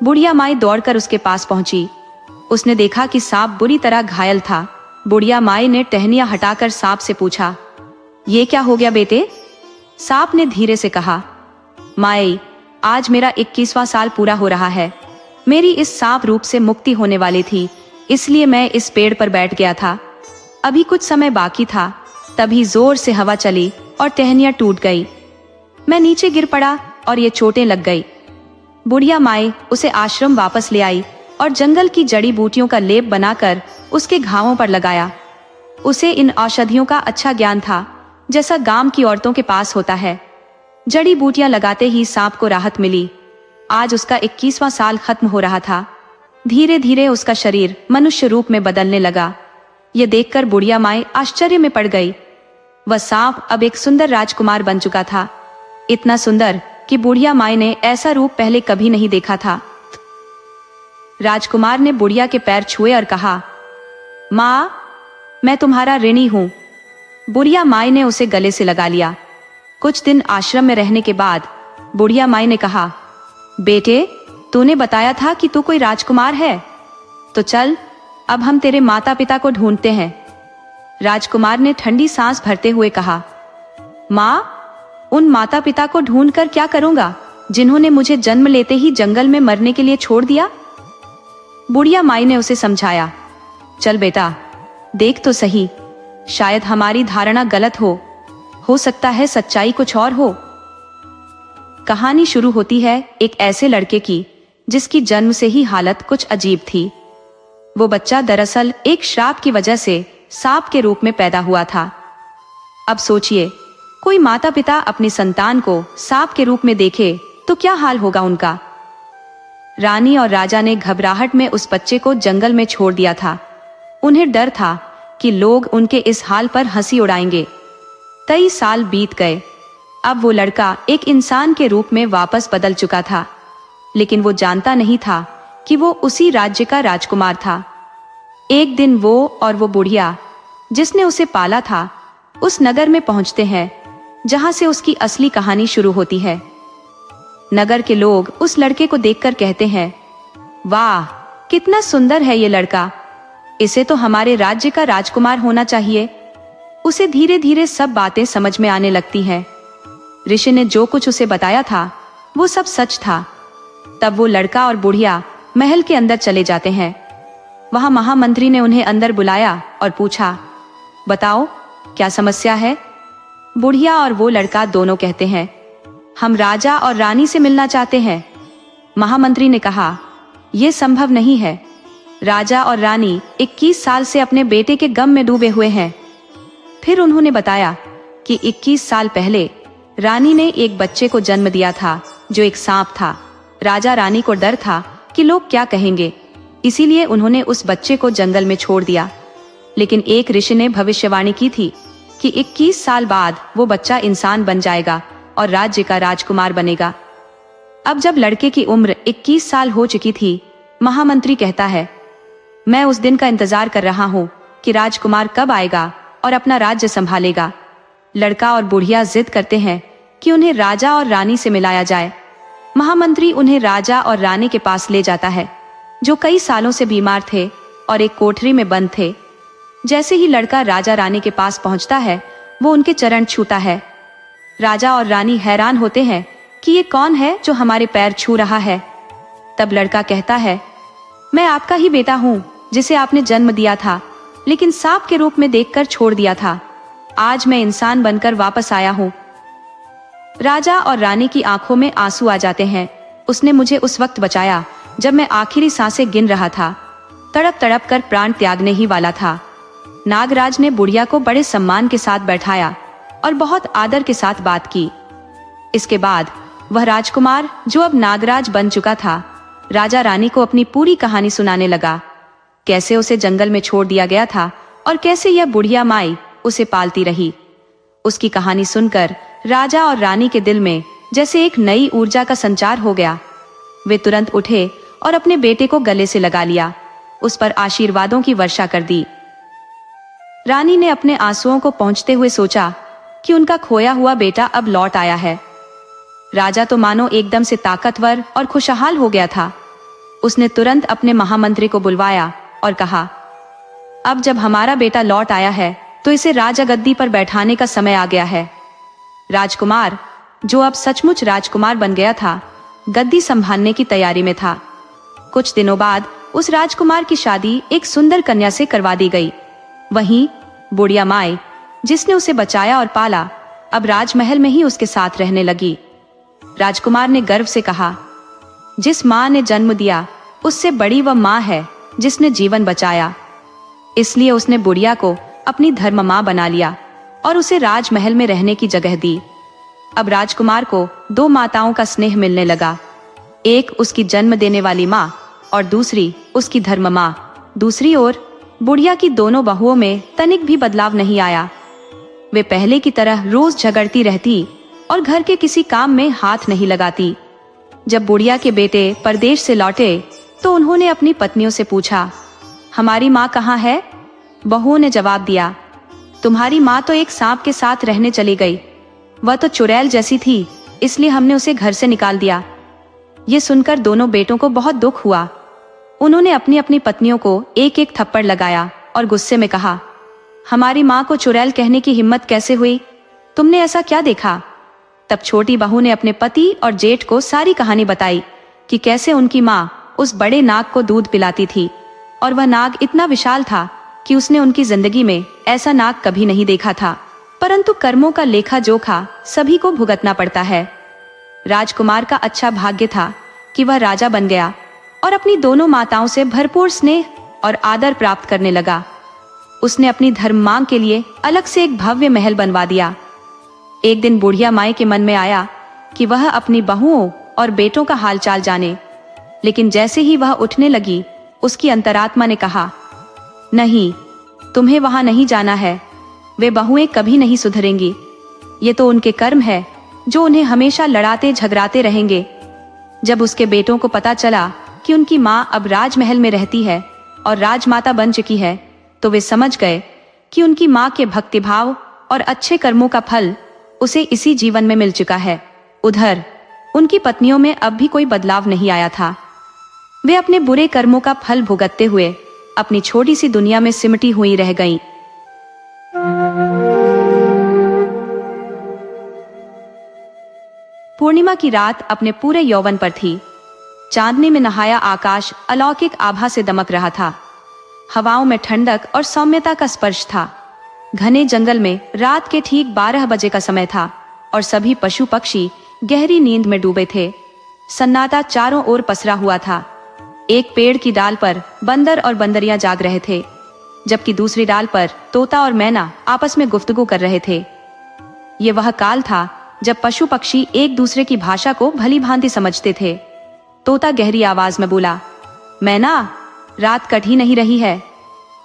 बुढ़िया माई दौड़कर उसके पास पहुंची। उसने देखा कि सांप बुरी तरह घायल था। बुढ़िया माई ने टहनियां हटाकर सांप से पूछा, ये क्या हो गया बेटे? सांप ने धीरे से कहा, माई, आज मेरा 21वां साल पूरा हो रहा है। मेरी इस सांप रूप से मुक्ति होने वाली थी, इसलिए मैं इस पेड़ पर बैठ गया था। अभी कुछ समय बाकी था, तभी जोर से हवा चली और टहनियां टूट गई। मैं नीचे गिर पड़ा और ये चोटें लग गई। बुढ़िया माई उसे आश्रम वापस ले आई और जंगल की जड़ी बूटियों का लेप बनाकर उसके घावों पर लगाया। उसे इन औषधियों का अच्छा ज्ञान था, जैसा गांव की औरतों के पास होता है। जड़ी बूटियां लगाते ही सांप को राहत मिली। आज उसका 21वां साल खत्म हो रहा था। धीरे धीरे उसका शरीर मनुष्य रूप में बदलने लगा। यह देखकर बुढ़िया माई आश्चर्य में पड़ गई। वह सांप अब एक सुंदर राजकुमार बन चुका था, इतना सुंदर कि बुढ़िया माई ने ऐसा रूप पहले कभी नहीं देखा था। राजकुमार ने बुढ़िया के पैर छुए और कहा, माँ, मैं तुम्हारा ऋणी हूँ। बुढ़िया माई ने उसे गले से लगा लिया। कुछ दिन आश्रम में रहने के बाद बुढ़िया माई ने कहा, बेटे, तूने बताया था कि तू कोई राजकुमार है, तो चल अब हम तेरे माता पिता को ढूंढते हैं। राजकुमार ने ठंडी सांस भरते हुए कहा, माँ, उन माता पिता को ढूंढकर क्या करूंगा जिन्होंने मुझे जन्म लेते ही जंगल में मरने के लिए छोड़ दिया? बुढ़िया माई ने उसे समझाया, चल बेटा, देख तो सही, शायद हमारी धारणा गलत हो सकता है सच्चाई कुछ और हो। कहानी शुरू होती है एक ऐसे लड़के की जिसकी जन्म से ही हालत कुछ अजीब थी। वो बच्चा दरअसल एक श्राप की वजह से सांप के रूप में पैदा हुआ था। अब सोचिए, कोई माता पिता अपनी संतान को सांप के रूप में देखे तो क्या हाल होगा उनका। रानी और राजा ने घबराहट में उस बच्चे को जंगल में छोड़ दिया था। उन्हें डर था कि लोग उनके इस हाल पर हंसी उड़ाएंगे। कई साल बीत गए। अब वो लड़का एक इंसान के रूप में वापस बदल चुका था, लेकिन वो जानता नहीं था कि वो उसी राज्य का राजकुमार था। एक दिन वो और वो बुढ़िया जिसने उसे पाला था उस नगर में पहुंचते हैं जहां से उसकी असली कहानी शुरू होती है। नगर के लोग उस लड़के को देखकर कहते हैं, वाह कितना सुंदर है ये लड़का, इसे तो हमारे राज्य का राजकुमार होना चाहिए। उसे धीरे धीरे सब बातें समझ में आने लगती हैं। ऋषि ने जो कुछ उसे बताया था वो सब सच था। तब वो लड़का और बुढ़िया महल के अंदर चले जाते हैं। वहां महामंत्री ने उन्हें अंदर बुलाया और पूछा, बताओ क्या समस्या है। बुढ़िया और वो लड़का दोनों कहते हैं, हम राजा और रानी से मिलना चाहते हैं। महामंत्री ने कहा, यह संभव नहीं है। राजा और रानी 21 साल से अपने बेटे के गम में डूबे हुए हैं। फिर उन्होंने बताया कि 21 साल पहले रानी ने एक बच्चे को जन्म दिया था जो एक सांप था। राजा रानी को डर था कि लोग क्या कहेंगे, इसीलिए उन्होंने उस बच्चे को जंगल में छोड़ दिया। लेकिन एक ऋषि ने भविष्यवाणी की थी कि 21 साल बाद वो बच्चा इंसान बन जाएगा और राज्य का राजकुमार बनेगा। अब जब लड़के की उम्र 21 साल हो चुकी थी, महामंत्री कहता है, मैं उस दिन का इंतजार कर रहा हूँ कि राजकुमार कब आएगा और अपना राज्य संभालेगा। लड़का और बुढ़िया जिद करते हैं कि उन्हें राजा और रानी से मिलाया जाए। महामंत्री उन्हें राजा और रानी के पास ले जाता है, जो कई सालों से बीमार थे और एक कोठरी में बंद थे। जैसे ही लड़का राजा रानी के पास पहुंचता है, वो उनके चरण छूता है। राजा और रानी हैरान होते हैं कि ये कौन है जो हमारे पैर छू रहा है। तब लड़का कहता है, मैं आपका ही बेटा हूँ जिसे आपने जन्म दिया था, लेकिन सांप के रूप में देखकर छोड़ दिया था। आज मैं इंसान बनकर वापस आया हूँ। राजा और रानी की आंखों में आंसू आ जाते हैं। उसने मुझे उस वक्त बचाया जब मैं आखिरी सांसें गिन रहा था, तड़प तड़प कर प्राण त्यागने ही वाला था। नागराज ने बुढ़िया को बड़े सम्मान के साथ बैठाया और बहुत आदर के साथ बात की। इसके बाद वह राजकुमार, जो अब नागराज बन चुका था, राजा रानी को अपनी पूरी कहानी सुनाने लगा। कैसे उसे जंगल में छोड़ दिया गया था और कैसे यह बुढ़िया माई उसे पालती रही। उसकी कहानी सुनकर राजा और रानी के दिल में जैसे एक नई ऊर्जा का संचार हो गया। वे तुरंत उठे और अपने बेटे को गले से लगा लिया, उस पर आशीर्वादों की वर्षा कर दी। रानी ने अपने आंसुओं को पोंछते हुए सोचा कि उनका खोया हुआ बेटा अब लौट आया है। राजा तो मानो एकदम से ताकतवर और खुशहाल हो गया था। उसने तुरंत अपने महामंत्री को बुलवाया और कहा, अब जब हमारा बेटा लौट आया है तो इसे राजा गद्दी पर बैठाने का समय आ गया है। राजकुमार, जो अब सचमुच राजकुमार बन गया था, गद्दी संभालने की तैयारी में था। कुछ दिनों बाद उस राजकुमार की शादी एक सुंदर कन्या से करवा दी गई। वहीं बुढ़िया माई, जिसने उसे बचाया और पाला, अब राजमहल में ही उसके साथ रहने लगी। राजकुमार ने गर्व से कहा, जिस माँ ने जन्म दिया उससे बड़ी वह माँ है जिसने जीवन बचाया। इसलिए उसने बुढ़िया को अपनी धर्म माँ बना लिया और उसे राजमहल में रहने की जगह दी। अब राजकुमार को दो माताओं का स्नेह मिलने लगा, एक उसकी जन्म देने वाली माँ और दूसरी उसकी धर्म माँ। दूसरी ओर बुढ़िया की दोनों बहुओं में तनिक भी बदलाव नहीं आया। वे पहले की तरह रोज झगड़ती रहती और घर के किसी काम में हाथ नहीं लगाती। जब बुढ़िया के बेटे परदेश से लौटे तो उन्होंने अपनी पत्नियों से पूछा, हमारी माँ कहाँ है? बहुओं ने जवाब दिया, तुम्हारी माँ तो एक सांप के साथ रहने चली गई। वह तो चुड़ैल जैसी थी, इसलिए हमने उसे घर से निकाल दिया। ये सुनकर दोनों बेटों को बहुत दुख हुआ। उन्होंने अपनी अपनी पत्नियों को एक एक थप्पड़ लगाया और गुस्से में कहा, हमारी माँ को चुड़ैल कहने की हिम्मत कैसे हुई? तुमने ऐसा क्या देखा? तब छोटी बहू ने अपने पति और जेठ को सारी कहानी बताई कि कैसे उनकी माँ उस बड़े नाग को दूध पिलाती थी और वह नाग इतना विशाल था कि उसने उनकी जिंदगी में ऐसा नाग कभी नहीं देखा था, परंतु कर्मों का लेखा जोखा सभी को भुगतना पड़ता है। राजकुमार का अच्छा भाग्य था कि वह राजा बन गया और अपनी दोनों माताओं से भरपूर स्नेह और आदर प्राप्त करने लगा। उसने अपनी धर्म मांग के लिए अलग से एक भव्य महल बनवा दिया। एक दिन बुढ़िया माई के मन में आया कि वह अपनी बहुओं और बेटों का हालचाल जाने, लेकिन जैसे ही वह उठने लगी, उसकी अंतरात्मा ने कहा, नहीं, तुम्हें वहां नहीं जाना है। वे बहुएं कभी नहीं सुधरेंगी। ये तो उनके कर्म है जो उन्हें हमेशा लड़ाते झगड़ाते रहेंगे। जब उसके बेटों को पता चला कि उनकी माँ अब राजमहल में रहती है और राजमाता बन चुकी है, तो वे समझ गए कि उनकी माँ के भक्तिभाव और अच्छे कर्मों का फल उसे इसी जीवन में मिल चुका है। उधर उनकी पत्नियों में अब भी कोई बदलाव नहीं आया था। वे अपने बुरे कर्मों का फल भुगतते हुए अपनी छोटी सी दुनिया में सिमटी हुई रह गईं। पूर्णिमा की रात अपने पूरे यौवन पर थी। चांदनी में नहाया आकाश अलौकिक आभा से दमक रहा था। हवाओं में ठंडक और सौम्यता का स्पर्श था। घने जंगल में रात के ठीक 12 बजे का समय था और सभी पशु पक्षी गहरी नींद में डूबे थे। सन्नाटा चारों ओर पसरा हुआ था। एक पेड़ की डाल पर बंदर और बंदरियां जाग रहे थे, जबकि दूसरी डाल पर तोता और मैना आपस में गुफ्तगू कर रहे थे। ये वह काल था जब पशु पक्षी एक दूसरे की भाषा को भली भांति समझते थे। तोता गहरी आवाज में बोला, मैना, रात कट ही नहीं रही है,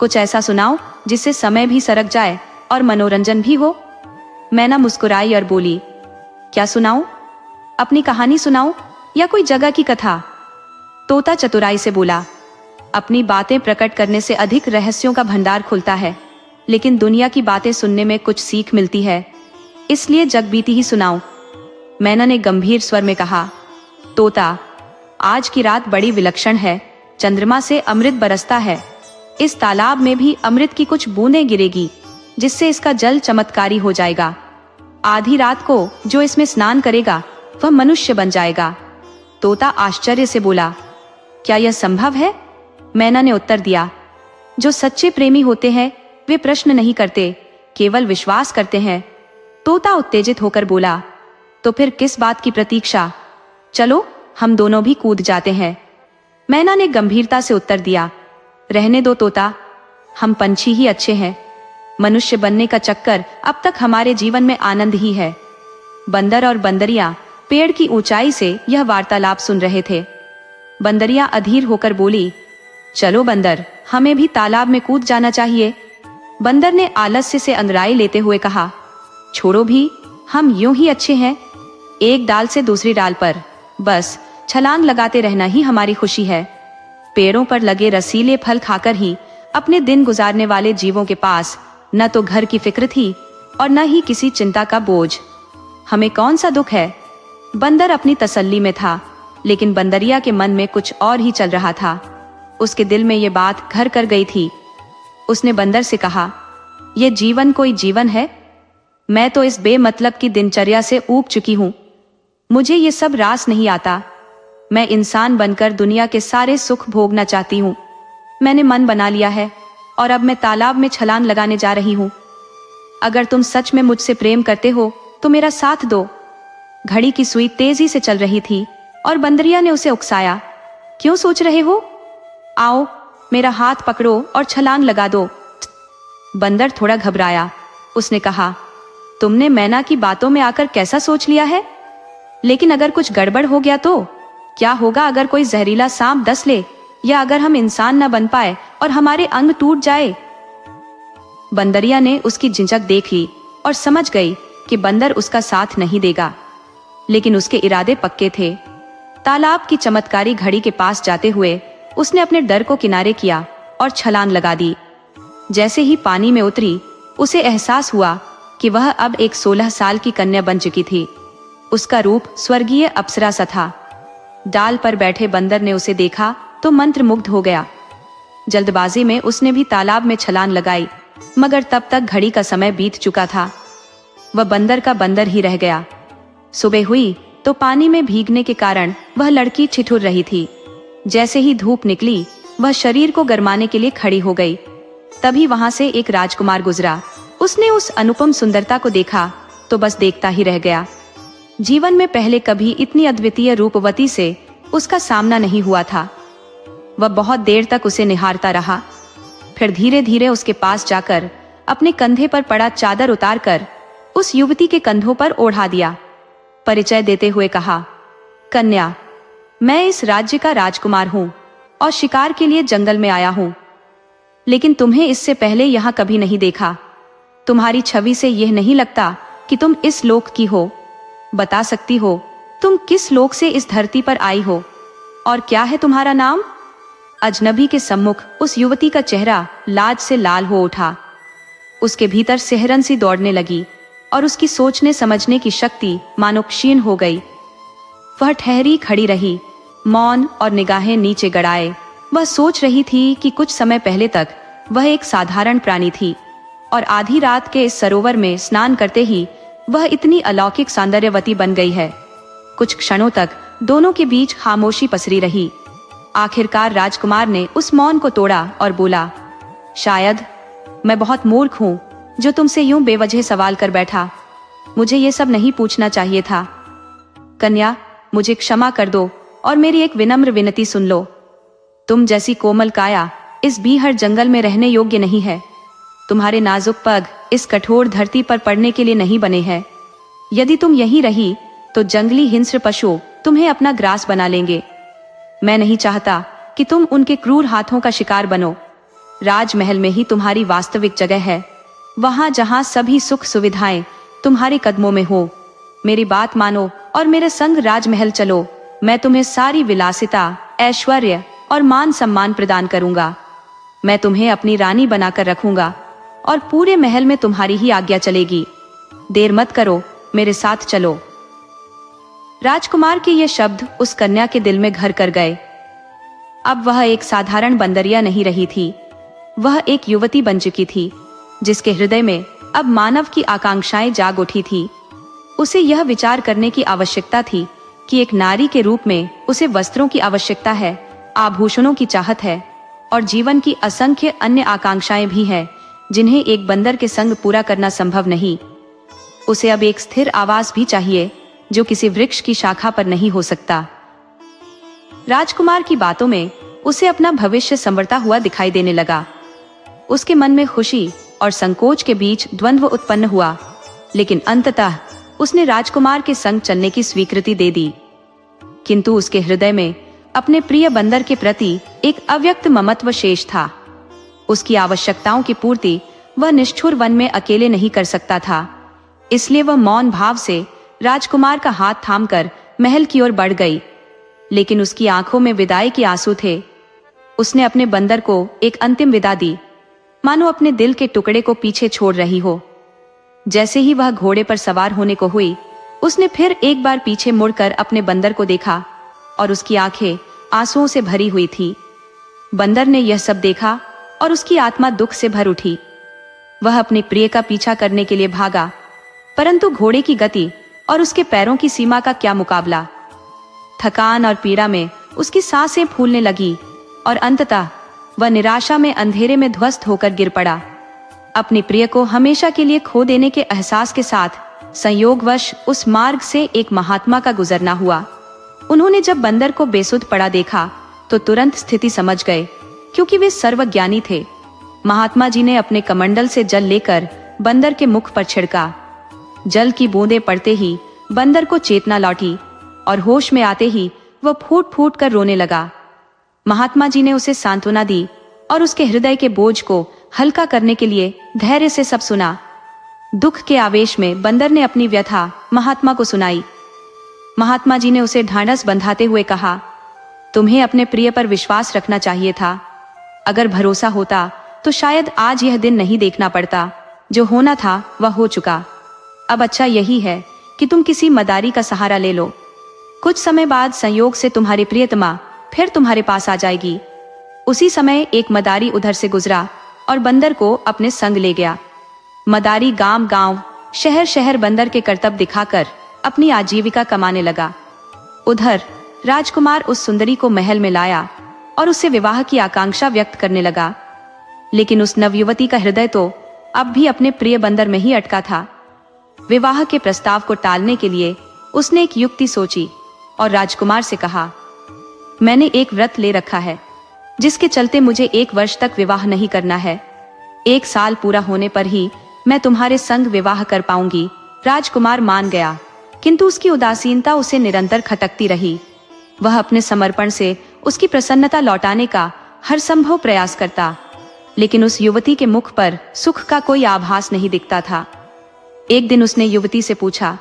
कुछ ऐसा सुनाओ जिससे समय भी सरक जाए और मनोरंजन भी हो। मैना मुस्कुराई और बोली, क्या सुनाऊं? अपनी कहानी सुनाओ या कोई जगह की कथा? तोता चतुराई से बोला, अपनी बातें प्रकट करने से अधिक रहस्यों का भंडार खुलता है, लेकिन दुनिया की बातें सुनने में कुछ सीख मिलती है, इसलिए जगबीती ही सुनाओ। मैना ने गंभीर स्वर में कहा, तोता, आज की रात बड़ी विलक्षण है। चंद्रमा से अमृत बरसता है। इस तालाब में भी अमृत की कुछ बूंदें गिरेगी, जिससे इसका जल चमत्कारी हो जाएगा। आधी रात को जो इसमें स्नान करेगा वह मनुष्य बन जाएगा। तोता आश्चर्य से बोला, क्या यह संभव है? मैना ने उत्तर दिया, जो सच्चे प्रेमी होते हैं वे प्रश्न नहीं करते, केवल विश्वास करते हैं। तोता उत्तेजित होकर बोला, तो फिर किस बात की प्रतीक्षा? चलो हम दोनों भी कूद जाते हैं। मैना ने गंभीरता से उत्तर दिया, रहने दो तोता, हम पंछी ही अच्छे हैं। मनुष्य बनने का चक्कर अब तक हमारे जीवन में आनंद ही है। बंदर और बंदरियां पेड़ की ऊंचाई से यह वार्तालाप सुन रहे थे। बंदरियां अधीर होकर बोली, चलो बंदर, हमें भी तालाब में कूद जाना चाहिए। बंदर ने आलस्य से अंगड़ाई लेते हुए कहा, छोड़ो भी, हम यूं ही अच्छे हैं। एक डाल से दूसरी डाल पर बस छलांग लगाते रहना ही हमारी खुशी है। पेड़ों पर लगे रसीले फल खाकर ही अपने दिन गुजारने वाले जीवों के पास न तो घर की फिक्र थी और न ही किसी चिंता का बोझ। हमें कौन सा दुख है? बंदर अपनी तसल्ली में था, लेकिन बंदरिया के मन में कुछ और ही चल रहा था। उसके दिल में ये बात घर कर गई थी। उसने बंदर से कहा, यह जीवन कोई जीवन है? मैं तो इस बेमतलब की दिनचर्या से ऊब चुकी हूं। मुझे ये सब रास नहीं आता। मैं इंसान बनकर दुनिया के सारे सुख भोगना चाहती हूँ। मैंने मन बना लिया है और अब मैं तालाब में छलांग लगाने जा रही हूँ। अगर तुम सच में मुझसे प्रेम करते हो तो मेरा साथ दो। घड़ी की सुई तेजी से चल रही थी और बंदरिया ने उसे उकसाया, क्यों सोच रहे हो? आओ, मेरा हाथ पकड़ो और छलांग लगा दो। बंदर थोड़ा घबराया। उसने कहा, तुमने मैना की बातों में आकर कैसा सोच लिया है? लेकिन अगर कुछ गड़बड़ हो गया तो क्या होगा? अगर कोई जहरीला सांप डस ले, या अगर हम इंसान न बन पाए और हमारे अंग टूट जाए? बंदरिया ने उसकी झिझक देख ली और समझ गई कि बंदर उसका साथ नहीं देगा, लेकिन उसके इरादे पक्के थे। तालाब की चमत्कारी घड़ी के पास जाते हुए उसने अपने डर को किनारे किया और छलांग लगा दी। जैसे ही पानी में उतरी, उसे एहसास हुआ कि वह अब एक 16 साल की कन्या बन चुकी थी। उसका रूप स्वर्गीय अप्सरा सा था। डाल पर बैठे बंदर ने उसे देखा तो मंत्रमुग्ध हो गया। जल्दबाजी में उसने भी तालाब में छलांग लगाई, मगर तब तक घड़ी का समय बीत चुका था। वह बंदर का बंदर ही रह गया। सुबह हुई तो पानी में भीगने के कारण वह लड़की ठिठुर रही थी। जैसे ही धूप निकली, वह शरीर को गरमाने के लिए खड़ी हो गई। तभी वहां से एक राजकुमार गुजरा। उसने उस अनुपम सुंदरता को देखा तो बस देखता ही रह गया। जीवन में पहले कभी इतनी अद्वितीय रूपवती से उसका सामना नहीं हुआ था। वह बहुत देर तक उसे निहारता रहा, फिर धीरे धीरे उसके पास जाकर अपने कंधे पर पड़ा चादर उतारकर उस युवती के कंधों पर ओढ़ा दिया। परिचय देते हुए कहा, कन्या, मैं इस राज्य का राजकुमार हूं और शिकार के लिए जंगल में आया हूं, लेकिन तुम्हें इससे पहले यहां कभी नहीं देखा। तुम्हारी छवि से यह नहीं लगता कि तुम इस लोक की हो। बता सकती हो तुम किस लोक से इस धरती पर आई हो और क्या है तुम्हारा नाम? अजनबी के सम्मुख उस युवती का चेहरा लाज से लाल हो उठा। उसके भीतर सिहरन सी दौड़ने लगी और उसकी सोचने समझने की शक्ति मानो क्षीण हो गई। वह ठहरी खड़ी रही, मौन और निगाहें नीचे गड़ाए। वह सोच रही थी कि कुछ समय पहले तक वह एक साधारण प्राणी थी और आधी रात के इस सरोवर में स्नान करते ही वह इतनी अलौकिक सौंदर्यवती बन गई है। कुछ क्षणों तक दोनों के बीच खामोशी पसरी रही। आखिरकार राजकुमार ने उस मौन को तोड़ा और बोला, शायद मैं बहुत मूर्ख हूं जो तुमसे यूं बेवजह सवाल कर बैठा। मुझे ये सब नहीं पूछना चाहिए था। कन्या, मुझे क्षमा कर दो और मेरी एक विनम्र विनती सुन लो। तुम जैसी कोमल काया इस बीहड़ जंगल में रहने योग्य नहीं है। तुम्हारे नाजुक पग इस कठोर धरती पर पड़ने के लिए नहीं बने हैं। यदि तुम यहीं रही तो जंगली हिंस्र पशु तुम्हें अपना ग्रास बना लेंगे। मैं नहीं चाहता कि तुम उनके क्रूर हाथों का शिकार बनो। राजमहल में ही तुम्हारी वास्तविक जगह है, वहां जहां सभी सुख सुविधाएं तुम्हारे कदमों में हो। मेरी बात मानो और मेरे संग राजमहल चलो। मैं तुम्हें सारी विलासिता, ऐश्वर्य और मान सम्मान प्रदान करूंगा। मैं तुम्हें अपनी रानी बनाकर रखूंगा और पूरे महल में तुम्हारी ही आज्ञा चलेगी। देर मत करो, मेरे साथ चलो। राजकुमार के ये शब्द उस कन्या के दिल में घर कर गए। अब वह एक साधारण बंदरिया नहीं रही थी, वह एक युवती बन चुकी थी जिसके हृदय में अब मानव की आकांक्षाएं जाग उठी थी। उसे यह विचार करने की आवश्यकता थी कि एक नारी के रूप में उसे वस्त्रों की आवश्यकता है, आभूषणों की चाहत है और जीवन की असंख्य अन्य आकांक्षाएं भी हैं जिन्हें एक बंदर के संग पूरा करना संभव नहीं। उसे अब एक स्थिर आवास भी चाहिए जो किसी वृक्ष की शाखा पर नहीं हो सकता। राजकुमार की बातों में उसे अपना भविष्य संवरता हुआ दिखाई देने लगा। उसके मन में खुशी और संकोच के बीच द्वंद्व उत्पन्न हुआ, लेकिन अंततः उसने राजकुमार के संग चलने की स्वीकृति दे दी। किंतु उसके हृदय में अपने प्रिय बंदर के प्रति एक अव्यक्त ममत्व शेष था। उसकी आवश्यकताओं की पूर्ति वह निष्ठुर वन में अकेले नहीं कर सकता था, इसलिए वह मौन भाव से राजकुमार का हाथ थामकर महल की ओर बढ़ गई। लेकिन उसकी आंखों में विदाई के आंसू थे। उसने अपने बंदर को एक अंतिम विदा दी, मानो अपने दिल के टुकड़े को पीछे छोड़ रही हो। जैसे ही वह घोड़े पर सवार होने को हुई, उसने फिर एक बार पीछे मुड़कर अपने बंदर को देखा और उसकी आंखें आंसुओं से भरी हुई थी। बंदर ने यह सब देखा और उसकी आत्मा दुख से भर उठी। वह अपने प्रिय का पीछा करने के लिए भागा, परंतु घोड़े की गति और उसके पैरों की सीमा का क्या मुकाबला। थकान और पीड़ा में उसकी सांसें फूलने लगी और अंततः वह निराशा में अंधेरे में ध्वस्त होकर गिर पड़ा। अपने प्रिय को हमेशा के लिए खो देने के एहसास के साथ संयोगवश उस मार्ग से एक महात्मा का गुजरना हुआ। उन्होंने जब बंदर को बेसुध पड़ा देखा तो तुरंत स्थिति समझ गए, क्योंकि वे सर्वज्ञानी थे। महात्मा जी ने अपने कमंडल से जल लेकर बंदर के मुख पर छिड़का। जल की बूंदें पड़ते ही बंदर को चेतना लौटी और होश में आते ही वह फूट फूट कर रोने लगा। महात्मा जी ने उसे सांत्वना दी और उसके हृदय के बोझ को हल्का करने के लिए धैर्य से सब सुना। दुख के आवेश में बंदर ने अपनी व्यथा महात्मा को सुनाई। महात्मा जी ने उसे ढांढस बंधाते हुए कहा, तुम्हें अपने प्रिय पर विश्वास रखना चाहिए था। अगर भरोसा होता तो शायद आज यह दिन नहीं देखना पड़ता। जो होना था वह हो चुका। अब अच्छा यही है कि तुम किसी मदारी का सहारा ले लो। कुछ समय बाद संयोग से तुम्हारी प्रियतमा फिर तुम्हारे पास आ जाएगी। उसी समय एक मदारी उधर से गुजरा और बंदर को अपने संग ले गया। मदारी गांव गांव, शहर शहर बंदर के करतब दिखाकर अपनी आजीविका कमाने लगा। उधर राजकुमार उस सुंदरी को महल में लाया और उससे विवाह की आकांक्षा व्यक्त करने लगा। लेकिन उस नवयुवती का हृदय तो अब भी अपने प्रिय बंदर में ही अटका था। विवाह के प्रस्ताव को टालने के लिए उसने एक युक्ति सोची और राजकुमार से कहा, मैंने एक व्रत ले रखा है जिसके चलते मुझे 1 वर्ष तक विवाह नहीं करना है। 1 साल पूरा होने पर ही मैं तुम्हारे संग विवाह कर पाऊंगी। राजकुमार मान गया, किंतु उसकी उदासीनता उसे निरंतर खटकती रही। वह अपने समर्पण से उसकी प्रसन्नता लौटाने का हर संभव प्रयास करता, लेकिन उस युवती के मुख पर सुख का कोई आभास नहीं दिखता था। एक दिन उसने युवती से पूछा,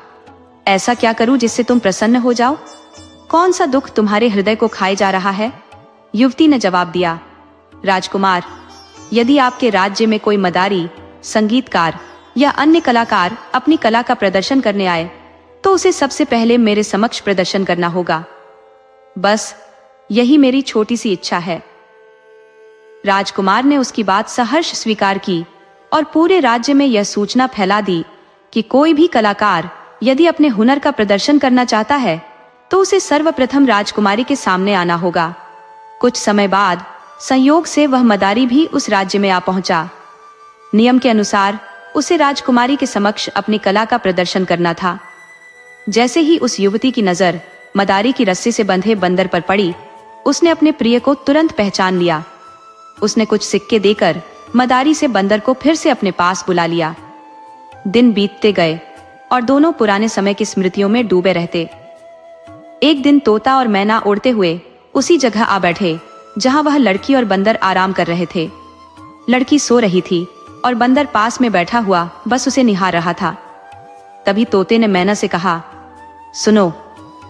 ऐसा क्या करूं जिससे तुम प्रसन्न हो जाओ? कौन सा दुख तुम्हारे हृदय को खाए जा रहा है? युवती ने जवाब दिया, राजकुमार, यदि आपके राज्य में कोई मदारी, संगीतकार या अन्य कलाकार अपनी कला का प्रदर्शन करने आए तो उसे सबसे पहले मेरे समक्ष प्रदर्शन करना होगा। बस यही मेरी छोटी सी इच्छा है। राजकुमार ने उसकी बात सहर्ष स्वीकार की और पूरे राज्य में यह सूचना फैला दी कि कोई भी कलाकार यदि अपने हुनर का प्रदर्शन करना चाहता है तो उसे सर्वप्रथम राजकुमारी के सामने आना होगा। कुछ समय बाद संयोग से वह मदारी भी उस राज्य में आ पहुंचा। नियम के अनुसार उसे राजकुमारी के समक्ष अपनी कला का प्रदर्शन करना था। जैसे ही उस युवती की नजर मदारी की रस्सी से बंधे बंदर पर पड़ी, उसने अपने प्रिय को तुरंत पहचान लिया। उसने कुछ सिक्के देकर मदारी से बंदर को फिर से अपने पास बुला लिया। दिन बीतते गए और दोनों पुराने समय की स्मृतियों में डूबे रहते। एक दिन तोता और मैना उड़ते हुए उसी जगह आ बैठे जहां वह लड़की और बंदर आराम कर रहे थे। लड़की सो रही थी और बंदर पास में बैठा हुआ बस उसे निहार रहा था। तभी तोते ने मैना से कहा, सुनो,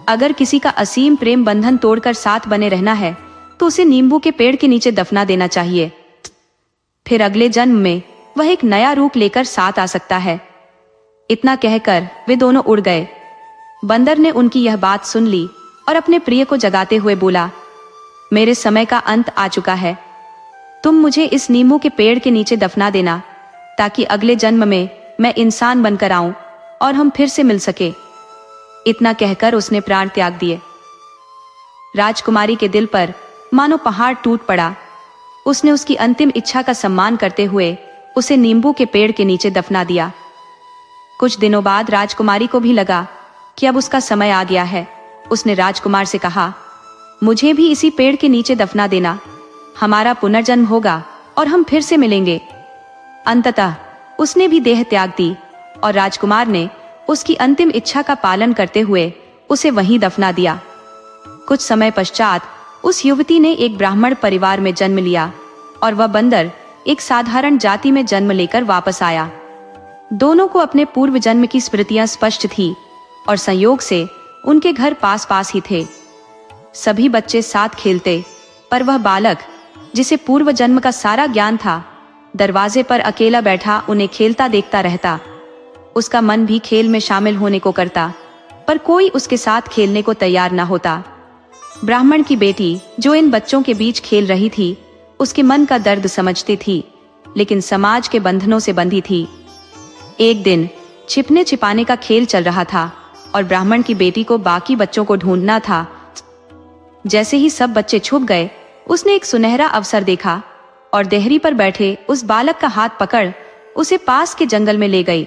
अगर किसी का असीम प्रेम बंधन तोड़कर साथ बने रहना है तो उसे नींबू के पेड़ के नीचे दफना देना चाहिए। फिर अगले जन्म में वह एक नया रूप लेकर साथ आ सकता है। इतना कहकर वे दोनों उड़ गए। बंदर ने उनकी यह बात सुन ली और अपने प्रिय को जगाते हुए बोला, मेरे समय का अंत आ चुका है। तुम मुझे इस नींबू के पेड़ के नीचे दफना देना ताकि अगले जन्म में मैं इंसान बनकर आऊं और हम फिर से मिल सके। इतना कहकर उसने प्राण त्याग दिए। राजकुमारी के दिल पर मानो पहाड़ टूट पड़ा। उसने उसकी अंतिम इच्छा का सम्मान करते हुए उसे नींबू के पेड़ के नीचे दफना दिया। कुछ दिनों बाद राजकुमारी को भी लगा कि अब उसका समय आ गया है। उसने राजकुमार से कहा, मुझे भी इसी पेड़ के नीचे दफना देना। हमारा पुनर्जन्म होगा और हम फिर से मिलेंगे। अंततः उसने भी देह त्याग दी और राजकुमार ने उसकी अंतिम इच्छा का पालन करते हुए उसे वहीं दफना दिया। कुछ समय पश्चात उस युवती ने एक ब्राह्मण परिवार में जन्म लिया और वह बंदर एक साधारण जाति में जन्म लेकर वापस आया। दोनों को अपने पूर्व जन्म की स्मृतियां स्पष्ट थी और संयोग से उनके घर पास पास ही थे। सभी बच्चे साथ खेलते, पर वह बालक जिसे पूर्व जन्म का सारा ज्ञान था, दरवाजे पर अकेला बैठा उन्हें खेलता देखता रहता। उसका मन भी खेल में शामिल होने को करता, पर कोई उसके साथ खेलने को तैयार न होता। ब्राह्मण की बेटी जो इन बच्चों के बीच खेल रही थी, उसके मन का दर्द समझती थी, लेकिन समाज के बंधनों से बंधी थी। एक दिन छिपने छिपाने का खेल चल रहा था और ब्राह्मण की बेटी को बाकी बच्चों को ढूंढना था। जैसे ही सब बच्चे छुप गए, उसने एक सुनहरा अवसर देखा और देहरी पर बैठे उस बालक का हाथ पकड़ उसे पास के जंगल में ले गई।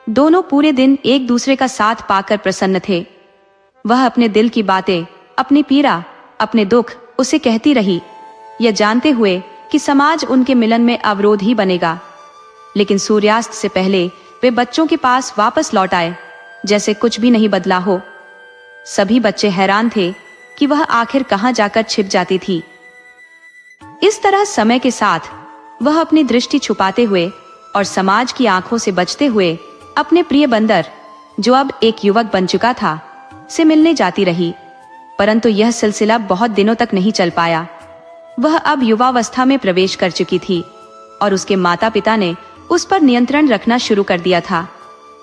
दोनों पूरे दिन एक दूसरे का साथ पाकर प्रसन्न थे। वह अपने दिल की बातें, अपनी पीड़ा, अपने दुख उसे कहती रही, यह जानते हुए कि समाज उनके मिलन में अवरोध ही बनेगा। लेकिन सूर्यास्त से पहले वे बच्चों के पास वापस लौट आए, जैसे कुछ भी नहीं बदला हो। सभी बच्चे हैरान थे कि वह आखिर कहां जाकर छिप जाती थी। इस तरह समय के साथ वह अपनी दृष्टि छुपाते हुए और समाज की आंखों से बचते हुए अपने प्रिय बंदर, जो अब एक युवक बन चुका था, से मिलने जाती रही। परंतु यह सिलसिला बहुत दिनों तक नहीं चल पाया। वह अब युवावस्था में प्रवेश कर चुकी थी और उसके माता पिता ने उस पर नियंत्रण रखना शुरू कर दिया था।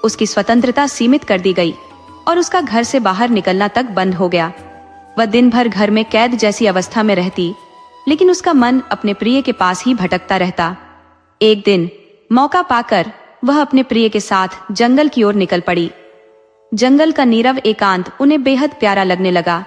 उसकी स्वतंत्रता सीमित कर दी गई और उसका घर से बाहर निकलना तक बंद हो गया। वह दिन भर घर में कैद जैसी अवस्था में रहती, लेकिन उसका मन अपने प्रिय के पास ही भटकता रहता। एक दिन मौका पाकर वह अपने प्रिय के साथ जंगल की ओर निकल पड़ी। जंगल का नीरव एकांत उन्हें बेहद प्यारा लगने लगा।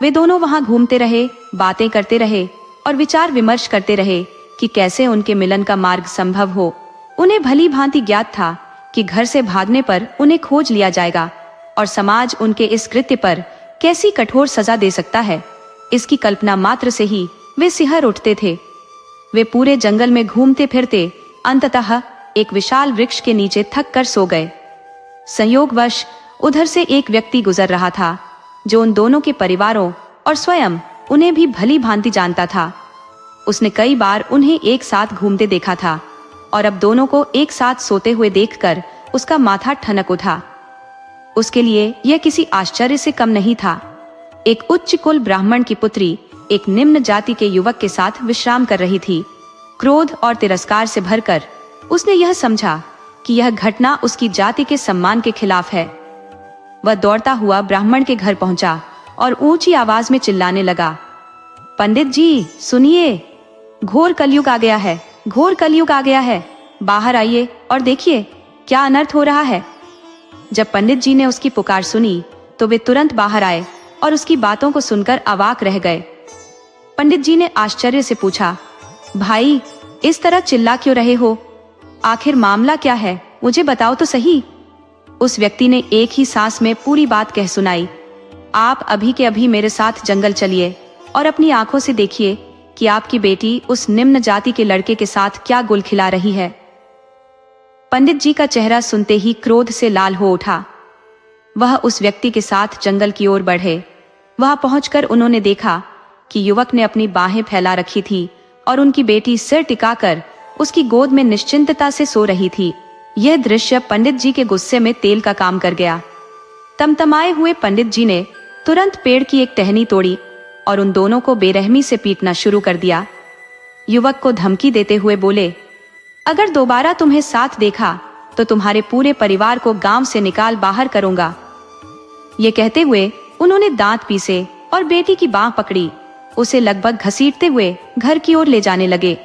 वे दोनों वहां घूमते रहे, बातें करते रहे और विचार विमर्श करते रहे कि कैसे उनके मिलन का मार्ग संभव हो। उन्हें भली भांति ज्ञात था कि घर से भागने पर उन्हें खोज लिया जाएगा और समाज उनके इस कृत्य पर कैसी कठोर सजा दे सकता है, इसकी कल्पना मात्र से ही वे सिहर उठते थे। वे पूरे जंगल में घूमते फिरते अंततः एक विशाल वृक्ष के नीचे थक कर सो गए। संयोगवश उधर से एक व्यक्ति गुजर रहा था जो उन दोनों के परिवारों और स्वयं उन्हें भी भली भांति जानता था। उसने कई बार उन्हें एक साथ घूमते देखा था और अब दोनों को एक साथ सोते हुए देखकर उसका माथा ठनक उठा। उसके लिए यह किसी आश्चर्य से कम नहीं था। एक उच्च कुल ब्राह्मण की पुत्री एक निम्न जाति के युवक के साथ विश्राम कर रही थी। क्रोध और तिरस्कार से भरकर उसने यह समझा कि यह घटना उसकी जाति के सम्मान के खिलाफ है। वह दौड़ता हुआ ब्राह्मण के घर पहुंचा और ऊंची आवाज में चिल्लाने लगा, पंडित जी सुनिए, घोर कलयुग आ गया है, घोर कलयुग आ गया है, बाहर आइए और देखिए क्या अनर्थ हो रहा है। जब पंडित जी ने उसकी पुकार सुनी तो वे तुरंत बाहर आए और उसकी बातों को सुनकर अवाक रह गए। पंडित जी ने आश्चर्य से पूछा, भाई इस तरह चिल्ला क्यों रहे हो? आखिर मामला क्या है, मुझे बताओ तो सही। उस व्यक्ति ने एक ही सांस में पूरी बात कह सुनाई। आप अभी के अभी मेरे साथ जंगल चलिए और अपनी आंखों से देखिए कि आपकी बेटी उस निम्न जाति के लड़के के साथ क्या गुल खिला रही है। पंडित जी का चेहरा सुनते ही क्रोध से लाल हो उठा। वह उस व्यक्ति के साथ जंगल की ओर बढ़े। वहां पहुंचकर उन्होंने देखा कि युवक ने अपनी बाहें फैला रखी थी और उनकी बेटी सिर टिकाकर उसकी गोद में निश्चिंतता से सो रही थी। यह दृश्य पंडित जी के गुस्से में तेल का काम कर गया। तमतमाए हुए पंडित जी ने तुरंत पेड़ की एक टहनी तोड़ी और उन दोनों को बेरहमी से पीटना शुरू कर दिया। युवक को धमकी देते हुए बोले, अगर दोबारा तुम्हें साथ देखा तो तुम्हारे पूरे परिवार को गांव से निकाल बाहर करूंगा। ये कहते हुए उन्होंने दांत पीसे और बेटी की बांह पकड़ी, उसे लगभग घसीटते हुए घर की ओर ले जाने लगे।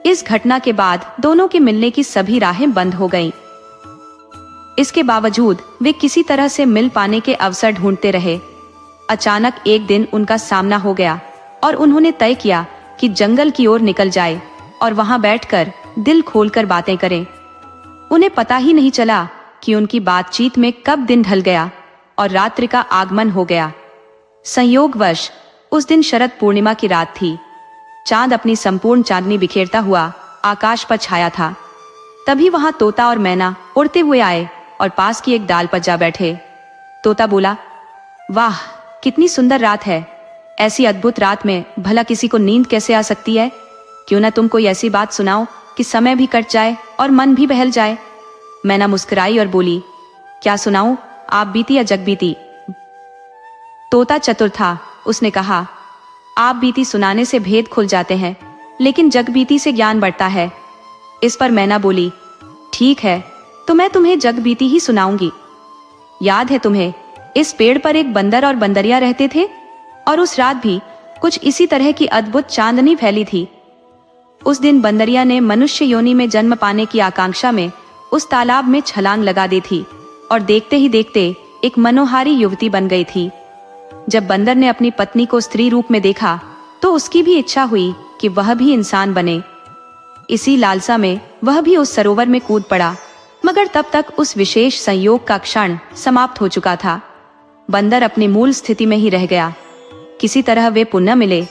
इस घटना के बाद दोनों के मिलने की सभी राहें बंद हो गईं। इसके बावजूद वे किसी तरह से मिल पाने के अवसर ढूंढते रहे। अचानक एक दिन उनका सामना हो गया और उन्होंने तय किया कि जंगल की ओर निकल जाए और वहां बैठकर दिल खोलकर बातें करें। उन्हें पता ही नहीं चला कि उनकी बातचीत में कब दिन ढल गया और रात्रि का आगमन हो गया। संयोगवश उस दिन शरद पूर्णिमा की रात थी। चांद अपनी संपूर्ण चांदनी बिखेरता हुआ आकाश पर छाया था। तभी वहां तोता और मैना उड़ते हुए आए और पास की एक डाल पर जा बैठे। तोता बोला, वाह कितनी सुंदर रात है, ऐसी अद्भुत रात में भला किसी को नींद कैसे आ सकती है? क्यों ना तुम कोई ऐसी बात सुनाओ कि समय भी कट जाए और मन भी बहल जाए। मैना मुस्कुराई और बोली, क्या सुनाऊं, आप बीती या जग बीती? तोता चतुर था, उसने कहा, आप बीती सुनाने से भेद खुल जाते हैं, लेकिन जग बीती से ज्ञान बढ़ता है। इस पर मैना बोली, ठीक है तो मैं तुम्हें जग बीती ही सुनाऊंगी। याद है तुम्हें, इस पेड़ पर एक बंदर और बंदरिया रहते थे और उस रात भी कुछ इसी तरह की अद्भुत चांदनी फैली थी। उस दिन बंदरिया ने मनुष्य योनि में जन्म पाने की आकांक्षा में उस तालाब में छलांग लगा दी थी और देखते ही देखते एक मनोहारी युवती बन गई थी। जब बंदर ने अपनी पत्नी को स्त्री रूप में देखा तो उसकी भी इच्छा हुई कि वह भी इंसान बने। इसी लालसा में वह भी उस सरोवर में कूद पड़ा, मगर तब तक उस विशेष संयोग का क्षण समाप्त हो चुका था। बंदर अपनी मूल स्थिति में ही रह गया। किसी तरह वे पुनः मिले,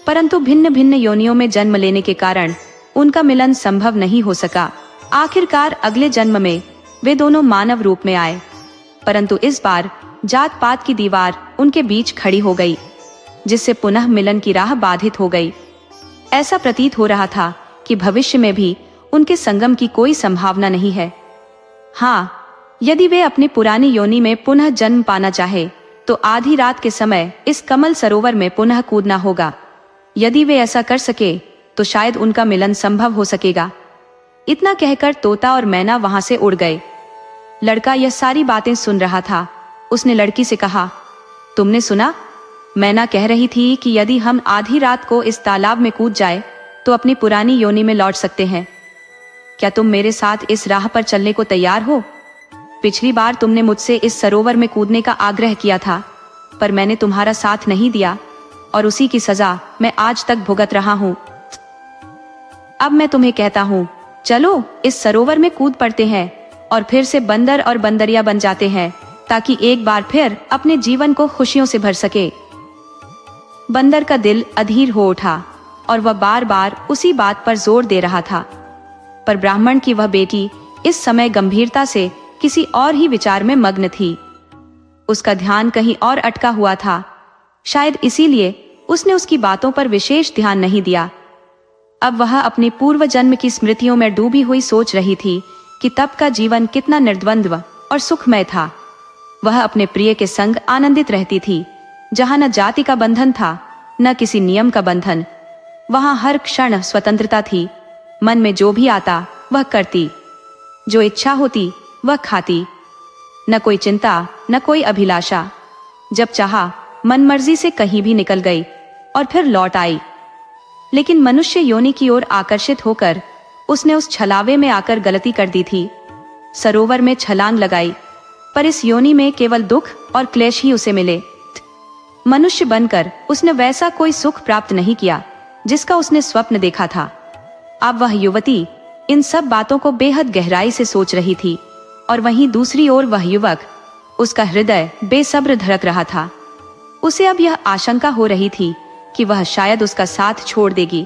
परंतु भिन्न भिन्न योनियों में जन्म लेने के कारण उनका मिलन संभव नहीं हो सका। आखिरकार अगले जन्म में वे दोनों मानव रूप में आए, परंतु इस बार जात पात की दीवार उनके बीच खड़ी हो गई, जिससे पुनः मिलन की राह बाधित हो गई। ऐसा प्रतीत हो रहा था कि भविष्य में भी उनके संगम की कोई संभावना नहीं है। हाँ, यदि वे अपनी पुरानी योनि में पुनः जन्म पाना चाहे तो आधी रात के समय इस कमल सरोवर में पुनः कूदना होगा। यदि वे ऐसा कर सके तो शायद उनका मिलन संभव हो सकेगा। इतना कहकर तोता और मैना वहां से उड़ गए। लड़का यह सारी बातें सुन रहा था। उसने लड़की से कहा, तुमने सुना? मैना कह रही थी कि यदि हम आधी रात को इस तालाब में कूद जाए तो अपनी पुरानी योनि में लौट सकते हैं। क्या तुम मेरे साथ इस राह पर चलने को तैयार हो? पिछली बार तुमने मुझसे इस सरोवर में कूदने का आग्रह किया था, पर मैंने तुम्हारा साथ नहीं दिया और उसी की सजा मैं आज तक भुगत रहा हूँ। अब मैं तुम्हें कहता हूँ, चलो इस सरोवर में कूद पड़ते हैं और फिर से बंदर और बंदरिया बन जाते हैं, ताकि एक बार फिर अपने जीवन को खुशियों से भर सके। बंदर का दिल अधीर हो उठा और वह बार बार उसी बात पर जोर दे रहा था, पर ब्राह्मण की वह बेटी इस समय गंभीरता से किसी और ही विचार में मग्न थी। उसका ध्यान कहीं और अटका हुआ था। शायद इसीलिए उसने उसकी बातों पर विशेष ध्यान नहीं दिया। अब वह अपने पूर्व जन्म की स्मृतियों में डूबी हुई सोच रही थी कि तब का जीवन कितना निर्द्वंद्व और सुखमय था। वह अपने प्रिय के संग आनंदित रहती थी, जहां न जाति का बंधन था, न किसी नियम का बंधन। वहां हर क्षण स्वतंत्रता थी। मन में जो भी आता वह करती, जो इच्छा होती वह खाती। न कोई चिंता, न कोई अभिलाषा। जब चाहा मनमर्जी से कहीं भी निकल गई और फिर लौट आई। लेकिन मनुष्य योनि की ओर आकर्षित होकर उसने उस छलावे में आकर गलती कर दी थी। सरोवर में छलांग लगाई, पर इस योनि में केवल दुख और क्लेश ही उसे मिले। मनुष्य बनकर उसने वैसा कोई सुख प्राप्त नहीं किया जिसका उसने स्वप्न देखा था। अब वह युवती इन सब बातों को बेहद गहराई से सोच रही थी, और वहीं दूसरी ओर वह युवक, उसका हृदय बेसब्र धड़क रहा था। उसे अब यह आशंका हो रही थी कि वह शायद उसका साथ छोड़ देगी।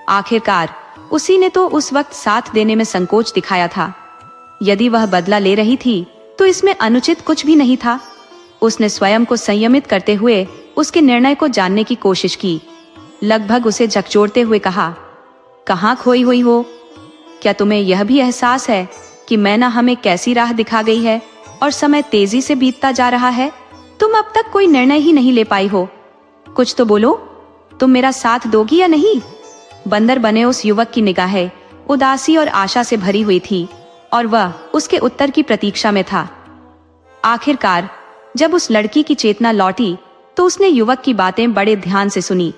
आखिरकार उसी ने तो उस वक्त साथ देने में संकोच दिखाया था। यदि वह बदला ले रही थी तो इसमें अनुचित कुछ भी नहीं था। उसने स्वयं को संयमित करते हुए उसके निर्णय को जानने की कोशिश की। लगभग उसे झकझोरते हुए कहा, कहाँ खोई हुई हो? क्या तुम्हें यह भी एहसास है कि मैना हमें कैसी राह दिखा गई है और समय तेजी से बीतता जा रहा है? तुम अब तक कोई निर्णय ही नहीं ले पाई हो। कुछ तो बोलो, तुम मेरा साथ दोगी या नहीं? बंदर बने उस युवक की निगाहें उदासी और आशा से भरी हुई थी, और वह उसके उत्तर की प्रतीक्षा में था। आखिरकार जब उस लड़की की चेतना लौटी तो उसने युवक की बातें बड़े ध्यान से सुनी।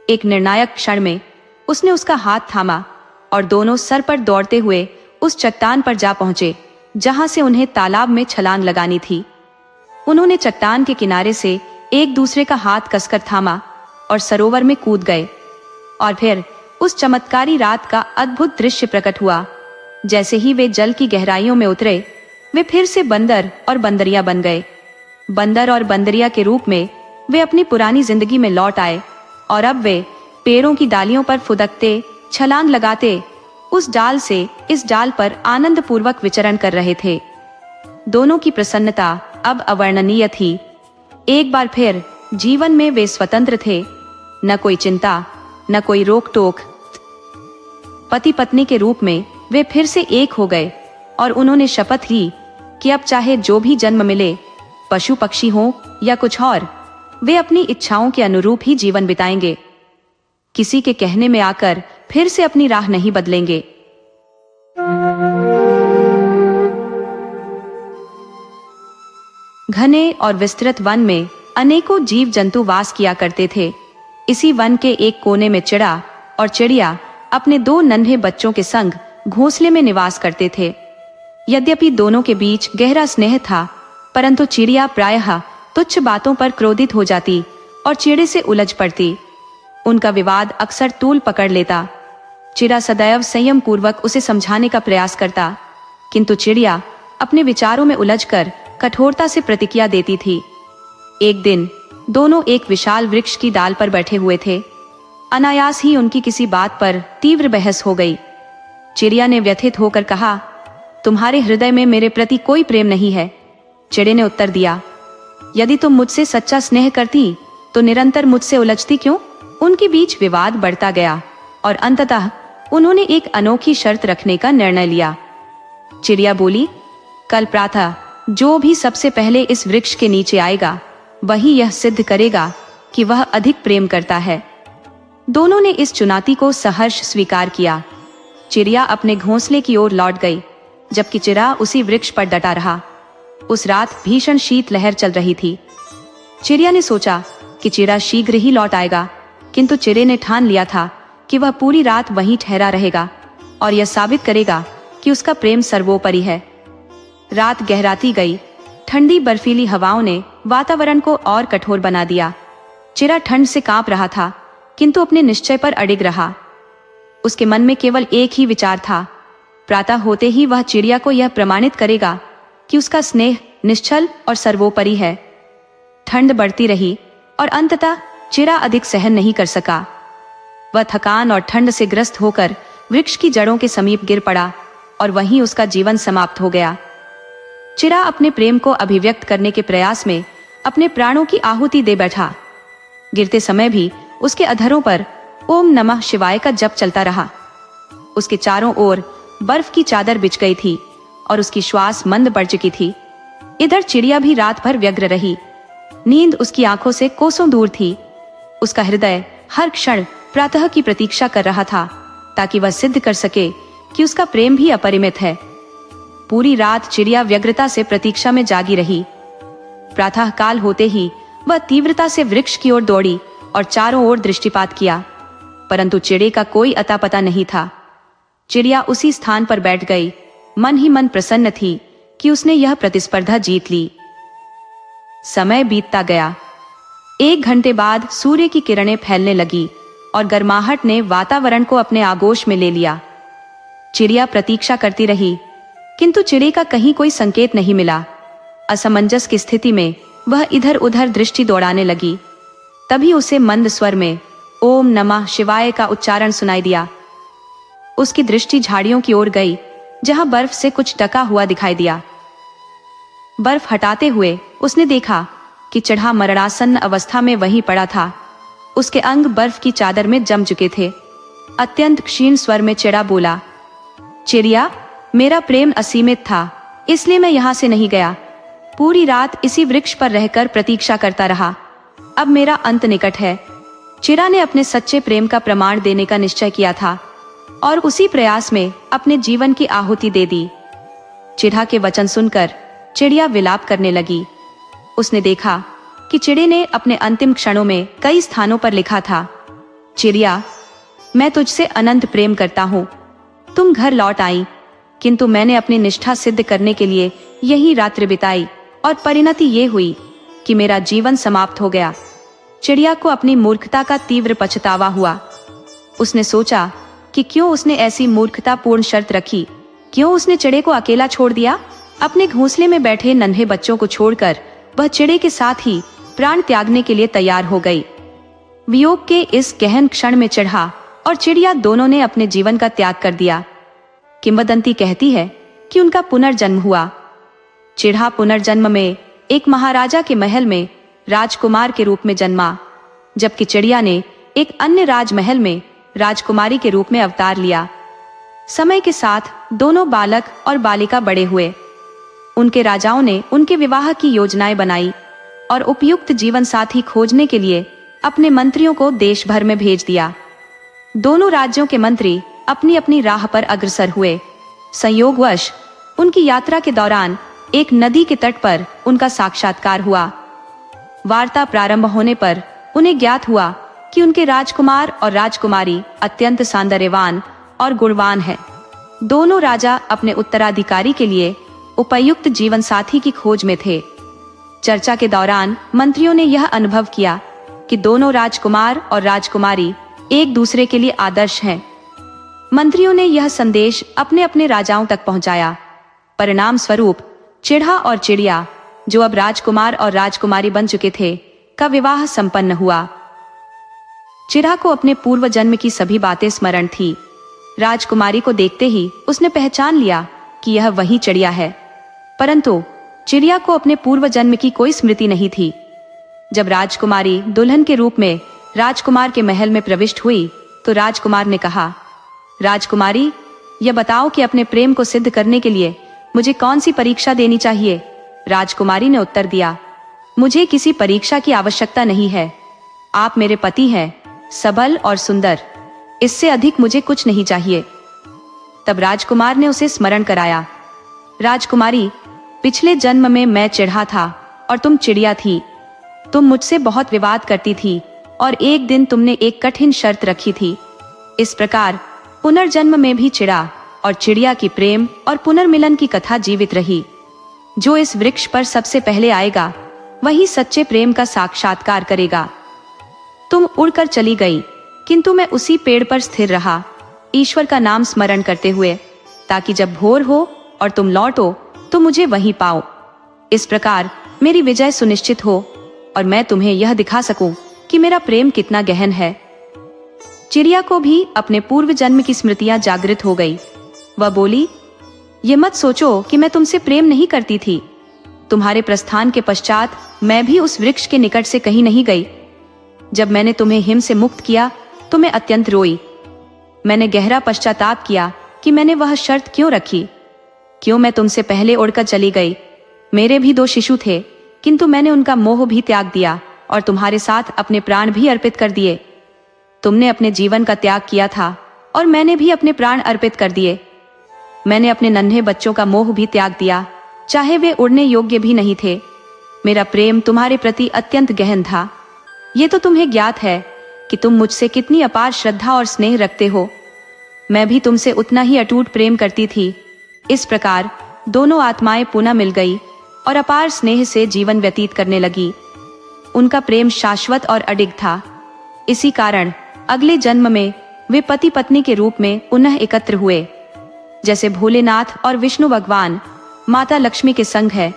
एक निर्णायक क्षण में उसने उसका हाथ थामा और दोनों सर पर दौड़ते हुए उस चट्टान पर जा पहुंचे जहां से उन्हें तालाब में छलांग लगानी थी। उन्होंने चट्टान के किनारे से एक दूसरे का हाथ कसकर थामा और सरोवर में कूद गए। और फिर उस चमत्कारी रात का अद्भुत दृश्य प्रकट हुआ। जैसे ही वे जल की गहराइयों में उतरे, वे फिर से बंदर और बंदरिया बन गए। बंदर और बंदरिया के रूप में वे अपनी पुरानी जिंदगी में लौट आए, और अब वे पेड़ों की डालियों पर फुदकते, छलांग लगाते उस डाल से इस डाल पर आनंद पूर्वक विचरण कर रहे थे। दोनों की प्रसन्नता अब अवर्णनीय थी। एक बार फिर जीवन में वे स्वतंत्र थे, न कोई चिंता, न कोई रोक टोक। पति पत्नी के रूप में वे फिर से एक हो गए, और उन्होंने शपथ ली कि अब चाहे जो भी जन्म मिले, पशु पक्षी हो या कुछ और, वे अपनी इच्छाओं के अनुरूप ही जीवन बिताएंगे। किसी के कहने में आकर फिर से अपनी राह नहीं बदलेंगे। घने और विस्तृत वन में अनेकों जीव जंतु वास किया करते थे। इसी वन के एक कोने में चिड़ा और चिड़िया अपने दो नन्हे बच्चों के संग घोंसले में निवास करते थे। यद्यपि दोनों के बीच गहरा स्नेह था, परंतु चिड़िया प्रायः तुच्छ बातों पर क्रोधित हो जाती और चिड़े से उलझ पड़ती। उनका विवाद अक्सर तूल पकड़ लेता। चिड़ा सदैव संयम पूर्वक उसे समझाने का प्रयास करता, किंतु चिड़िया अपने विचारों में उलझकर कठोरता से प्रतिक्रिया देती थी। एक दिन दोनों एक विशाल वृक्ष की डाल पर बैठे हुए थे। अनायास ही उनकी किसी बात पर तीव्र बहस हो गई। चिड़िया ने व्यथित होकर कहा, तुम्हारे हृदय में मेरे प्रति कोई प्रेम नहीं है। चिड़े ने उत्तर दिया, यदि तुम मुझसे सच्चा स्नेह करती तो निरंतर मुझसे उलझती क्यों? उनके बीच विवाद बढ़ता गया और अंततः उन्होंने एक अनोखी शर्त रखने का निर्णय लिया। चिड़िया बोली, कल प्रातः जो भी सबसे पहले इस वृक्ष के नीचे आएगा, वही यह सिद्ध करेगा कि वह अधिक प्रेम करता है। दोनों ने इस चुनौती को सहर्ष स्वीकार किया। चिड़िया अपने घोंसले की ओर लौट गई, जबकि चिड़ा उसी वृक्ष पर डटा रहा। उस रात भीषण शीत लहर चल रही थी। चिड़िया ने सोचा कि चिड़ा शीघ्र ही लौट आएगा, किंतु चिड़े ने ठान लिया था कि वह पूरी रात वहीं ठहरा रहेगा और यह साबित करेगा कि उसका प्रेम सर्वोपरि है। रात गहराती गई। ठंडी बर्फीली हवाओं ने वातावरण को और कठोर बना दिया। चिड़ा ठंड से कांप रहा था, किंतु अपने निश्चय पर अडिग रहा। उसके मन में केवल एक ही विचार था, प्रातः होते ही वह चिड़िया को यह प्रमाणित करेगा कि उसका स्नेह निश्चल और सर्वोपरि है। ठंड बढ़ती रही और अंततः चिड़ा अधिक सहन नहीं कर सका। वह थकान और ठंड से ग्रस्त होकर वृक्ष की जड़ों के समीप गिर पड़ा और वहीं उसका जीवन समाप्त हो गया। चिड़ा अपने प्रेम को अभिव्यक्त करने के प्रयास में अपने प्राणों की आहुति दे बैठा। गिरते समय भी उसके अधरों पर ओम नमः शिवाय का जप चलता रहा। उसके चारों ओर बर्फ की चादर बिछ गई थी और उसकी श्वास मंद पड़ चुकी थी। इधर चिड़िया भी रात भर व्यग्र रही। नींद उसकी आंखों से कोसों दूर थी। उसका हृदय हर क्षण प्रातः की प्रतीक्षा कर रहा था, ताकि वह सिद्ध कर सके कि उसका प्रेम भी अपरिमित है। पूरी रात चिड़िया व्यग्रता से प्रतीक्षा में जागी रही। प्रातः काल होते ही वह तीव्रता से वृक्ष की ओर दौड़ी और चारों ओर दृष्टिपात किया, परंतु चिड़े का कोई अता पता नहीं था। चिड़िया उसी स्थान पर बैठ गई, मन ही मन प्रसन्न थी कि उसने यह प्रतिस्पर्धा जीत ली। समय बीतता गया। 1 घंटे बाद सूर्य की किरणें फैलने लगी और गर्माहट ने वातावरण को अपने आगोश में ले लिया। चिड़िया प्रतीक्षा करती रही, किंतु चिड़े का कहीं कोई संकेत नहीं मिला। असमंजस की स्थिति में वह इधर उधर दृष्टि दौड़ाने लगी। तभी उसे मंद स्वर में ओम नमः शिवाय का उच्चारण सुनाई दिया। उसकी दृष्टि झाड़ियों की ओर गई, जहां बर्फ से कुछ ढका हुआ दिखाई दिया। बर्फ हटाते हुए उसने देखा कि चिड़ा मरणासन्न अवस्था में वहीं पड़ा था। उसके अंग बर्फ की चादर में जम चुके थे। अत्यंत क्षीण स्वर में चिड़ा बोला, चिड़िया, मेरा प्रेम असीमित था, इसलिए मैं यहां से नहीं गया। पूरी रात इसी वृक्ष पर रहकर प्रतीक्षा करता रहा। अब मेरा अंत निकट है। चिड़ा ने अपने सच्चे प्रेम का प्रमाण देने का निश्चय किया था और उसी प्रयास में अपने जीवन की आहुति दे दी। चिड़ा के वचन सुनकर चिड़िया विलाप करने लगी। उसने देखा कि चिड़े ने अपने अंतिम क्षणों में कई स्थानों पर लिखा था, चिड़िया, मैं तुझसे अनंत प्रेम करता हूँ। तुम घर लौट आई, किंतु मैंने अपनी निष्ठा सिद्ध करने के लिए यही रात्रि बिताई और परिणति ये हुई कि मेरा जीवन समाप्त हो गया। चिड़िया को अपनी मूर्खता का तीव्र पछतावा हुआ। उसने सोचा कि क्यों उसने ऐसी मूर्खतापूर्ण शर्त रखी, क्यों उसने चिड़े को अकेला छोड़ दिया। अपने घोंसले में बैठे नन्हे बच्चों को छोड़कर वह चिड़े के साथ ही प्राण त्यागने के लिए तैयार हो गई। वियोग के इस गहन क्षण में चिड़ा और चिड़िया दोनों ने अपने जीवन का त्याग कर दिया। किंवदंती कहती है कि उनका पुनर्जन्म हुआ। चिड़ा पुनर्जन्म में एक महाराजा के महल में राजकुमार के रूप में जन्मा, जबकि चिड़िया ने एक अन्य राजमहल में राजकुमारी के रूप में अवतार लिया। समय के साथ दोनों बालक और बालिका बड़े हुए। उनके राजाओं ने उनके विवाह की योजनाएं बनाई और उपयुक्त जीवन साथी खोजने के लिए अपने मंत्रियों को देश भर में भेज दिया। दोनों राज्यों के मंत्री अपनी अपनी राह पर अग्रसर हुए। संयोगवश उनकी यात्रा के दौरान एक नदी के तट पर उनका साक्षात्कार हुआ। वार्ता प्रारंभ होने पर उन्हें ज्ञात हुआ कि उनके राजकुमार और राजकुमारी अत्यंत सौंदर्यवान और गुणवान है। दोनों राजा अपने उत्तराधिकारी के लिए उपयुक्त जीवन साथी की खोज में थे। चर्चा के दौरान मंत्रियों ने यह अनुभव किया कि दोनों राजकुमार और राजकुमारी एक दूसरे के लिए आदर्श हैं। मंत्रियों ने यह संदेश अपने अपने राजाओं तक पहुंचाया। परिणाम स्वरूप चिड़ा और चिड़िया, जो अब राजकुमार और राजकुमारी बन चुके थे, का विवाह संपन्न हुआ। चिड़ा को अपने पूर्व जन्म की सभी बातें स्मरण थी। राजकुमारी को देखते ही उसने पहचान लिया कि यह वही चिड़िया है, परंतु चिड़िया को अपने पूर्व जन्म की कोई स्मृति नहीं थी। जब राजकुमारी दुल्हन के रूप में राजकुमार के महल में प्रविष्ट हुई तो राजकुमार ने कहा, राजकुमारी, यह बताओ कि अपने प्रेम को सिद्ध करने के लिए मुझे कौन सी परीक्षा देनी चाहिए। राजकुमारी ने उत्तर दिया, मुझे किसी परीक्षा की आवश्यकता नहीं है। आप मेरे पति हैं, सबल और सुंदर, इससे अधिक मुझे कुछ नहीं चाहिए। तब राजकुमार ने उसे स्मरण कराया, राजकुमारी, पिछले जन्म में मैं चिड़ा था और तुम चिड़िया थी। तुम मुझसे बहुत विवाद करती थी और एक दिन तुमने एक कठिन शर्त रखी थी। इस प्रकार पुनर्जन्म में भी चिड़ा और चिड़िया की प्रेम और पुनर्मिलन की कथा जीवित रही। जो इस वृक्ष पर सबसे पहले आएगा वही सच्चे प्रेम का साक्षात्कार करेगा। तुम उड़कर चली गई, किंतु मैं उसी पेड़ पर स्थिर रहा। ईश्वर का नाम स्मरण करते हुए, ताकि जब भोर हो और तुम लौटो तो मुझे वहीं पाओ। इस प्रकार मेरी विजय सुनिश्चित हो और मैं तुम्हें यह दिखा सकूं कि मेरा प्रेम कितना गहन है। चिड़िया को भी अपने पूर्व जन्म की स्मृतियां जागृत हो गई। वह बोली, ये मत सोचो कि मैं तुमसे प्रेम नहीं करती थी। तुम्हारे प्रस्थान के पश्चात मैं भी उस वृक्ष के निकट से कहीं नहीं गई। जब मैंने तुम्हें हिम से मुक्त किया तो मैं अत्यंत रोई। मैंने गहरा पश्चाताप किया कि मैंने वह शर्त क्यों रखी। क्यों मैं तुमसे पहले उड़कर चली गई। मेरे भी 2 शिशु थे, किंतु मैंने उनका मोह भी त्याग दिया और तुम्हारे साथ अपने प्राण भी अर्पित कर दिए। तुमने अपने जीवन का त्याग किया था और मैंने भी अपने प्राण अर्पित कर दिए। मैंने अपने नन्हे बच्चों का मोह भी त्याग दिया, चाहे वे उड़ने योग्य भी नहीं थे। मेरा प्रेम तुम्हारे प्रति अत्यंत गहन था। ये तो तुम्हें ज्ञात है कि तुम मुझसे कितनी अपार श्रद्धा और स्नेह रखते हो। मैं भी तुमसे उतना ही अटूट प्रेम करती थी। इस प्रकार दोनों आत्माएं पुनः मिल गई और अपार स्नेह से जीवन व्यतीत करने लगी। उनका प्रेम शाश्वत और अडिग था। इसी कारण अगले जन्म में वे पति पत्नी के रूप में पुनः एकत्र हुए। जैसे भोलेनाथ और विष्णु भगवान माता लक्ष्मी के संग है,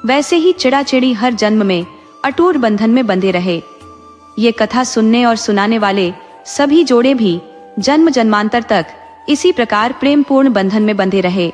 वैसे ही चिड़ा चिड़ी हर जन्म में अटूट बंधन में बंधे रहे। ये कथा सुनने और सुनाने वाले सभी जोड़े भी जन्म जन्मांतर तक इसी प्रकार प्रेमपूर्ण बंधन में बंधे रहे।